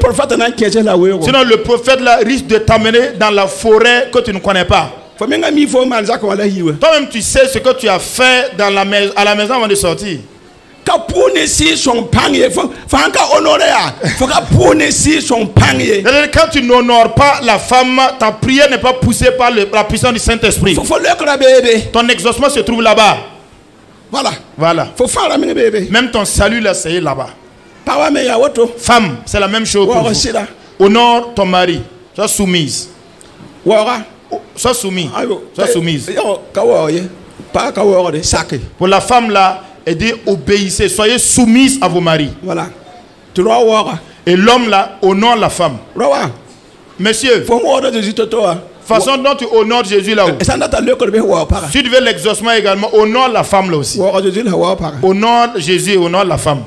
Sinon le prophète là risque de t'amener dans la forêt que tu ne connais pas. Toi-même tu sais ce que tu as fait à la maison avant de sortir. Quand tu n'honores pas la femme, ta prière n'est pas poussée par la puissance du Saint-Esprit. Ton exaucement se trouve là-bas. Voilà. Même ton salut là, c'est là-bas. Femme, c'est la même chose pour vous. Honore ton mari. Sois soumise. Sois soumise. Sois soumise. Pour la femme là, elle dit obéissez, soyez soumise à vos maris. Voilà. Et l'homme là honore la femme. Monsieur, façon dont tu honores Jésus là-haut. Si tu veux l'exaucement également, honore la femme là aussi. Honore Jésus, honore la femme.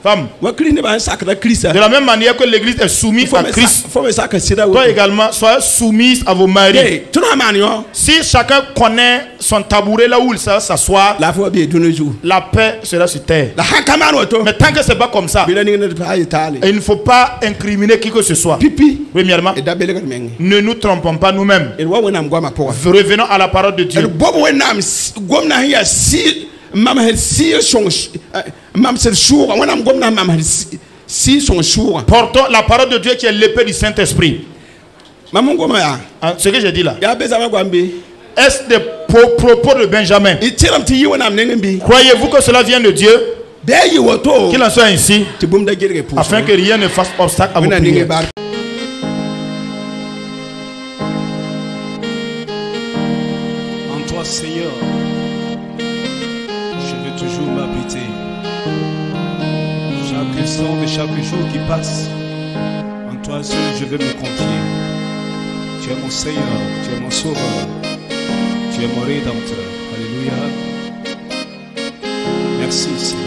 Femme. De la même manière que l'église est soumise à Christ, toi également, sois soumise à vos maris. Si chacun connaît son tabouret là où il s'assoit, la paix sera sur terre. Mais tant que ce n'est pas comme ça, il ne faut pas incriminer qui que ce soit. Premièrement, ne nous trompons pas nous-mêmes. Revenons à la parole de Dieu. Portons la parole de Dieu qui est l'épée du Saint-Esprit. Ce que j'ai dit là, est-ce des propos de Benjamin? Croyez-vous que cela vient de Dieu? Qu'il en soit ainsi, afin que rien ne fasse obstacle à vos prières. En toi, Seigneur, je veux toujours m'habiter. Chaque instant et chaque jour qui passe, en toi seul je veux me confier. Tu es mon Seigneur, tu es mon Sauveur, tu es mon Rédempteur. Alléluia. Merci, Seigneur.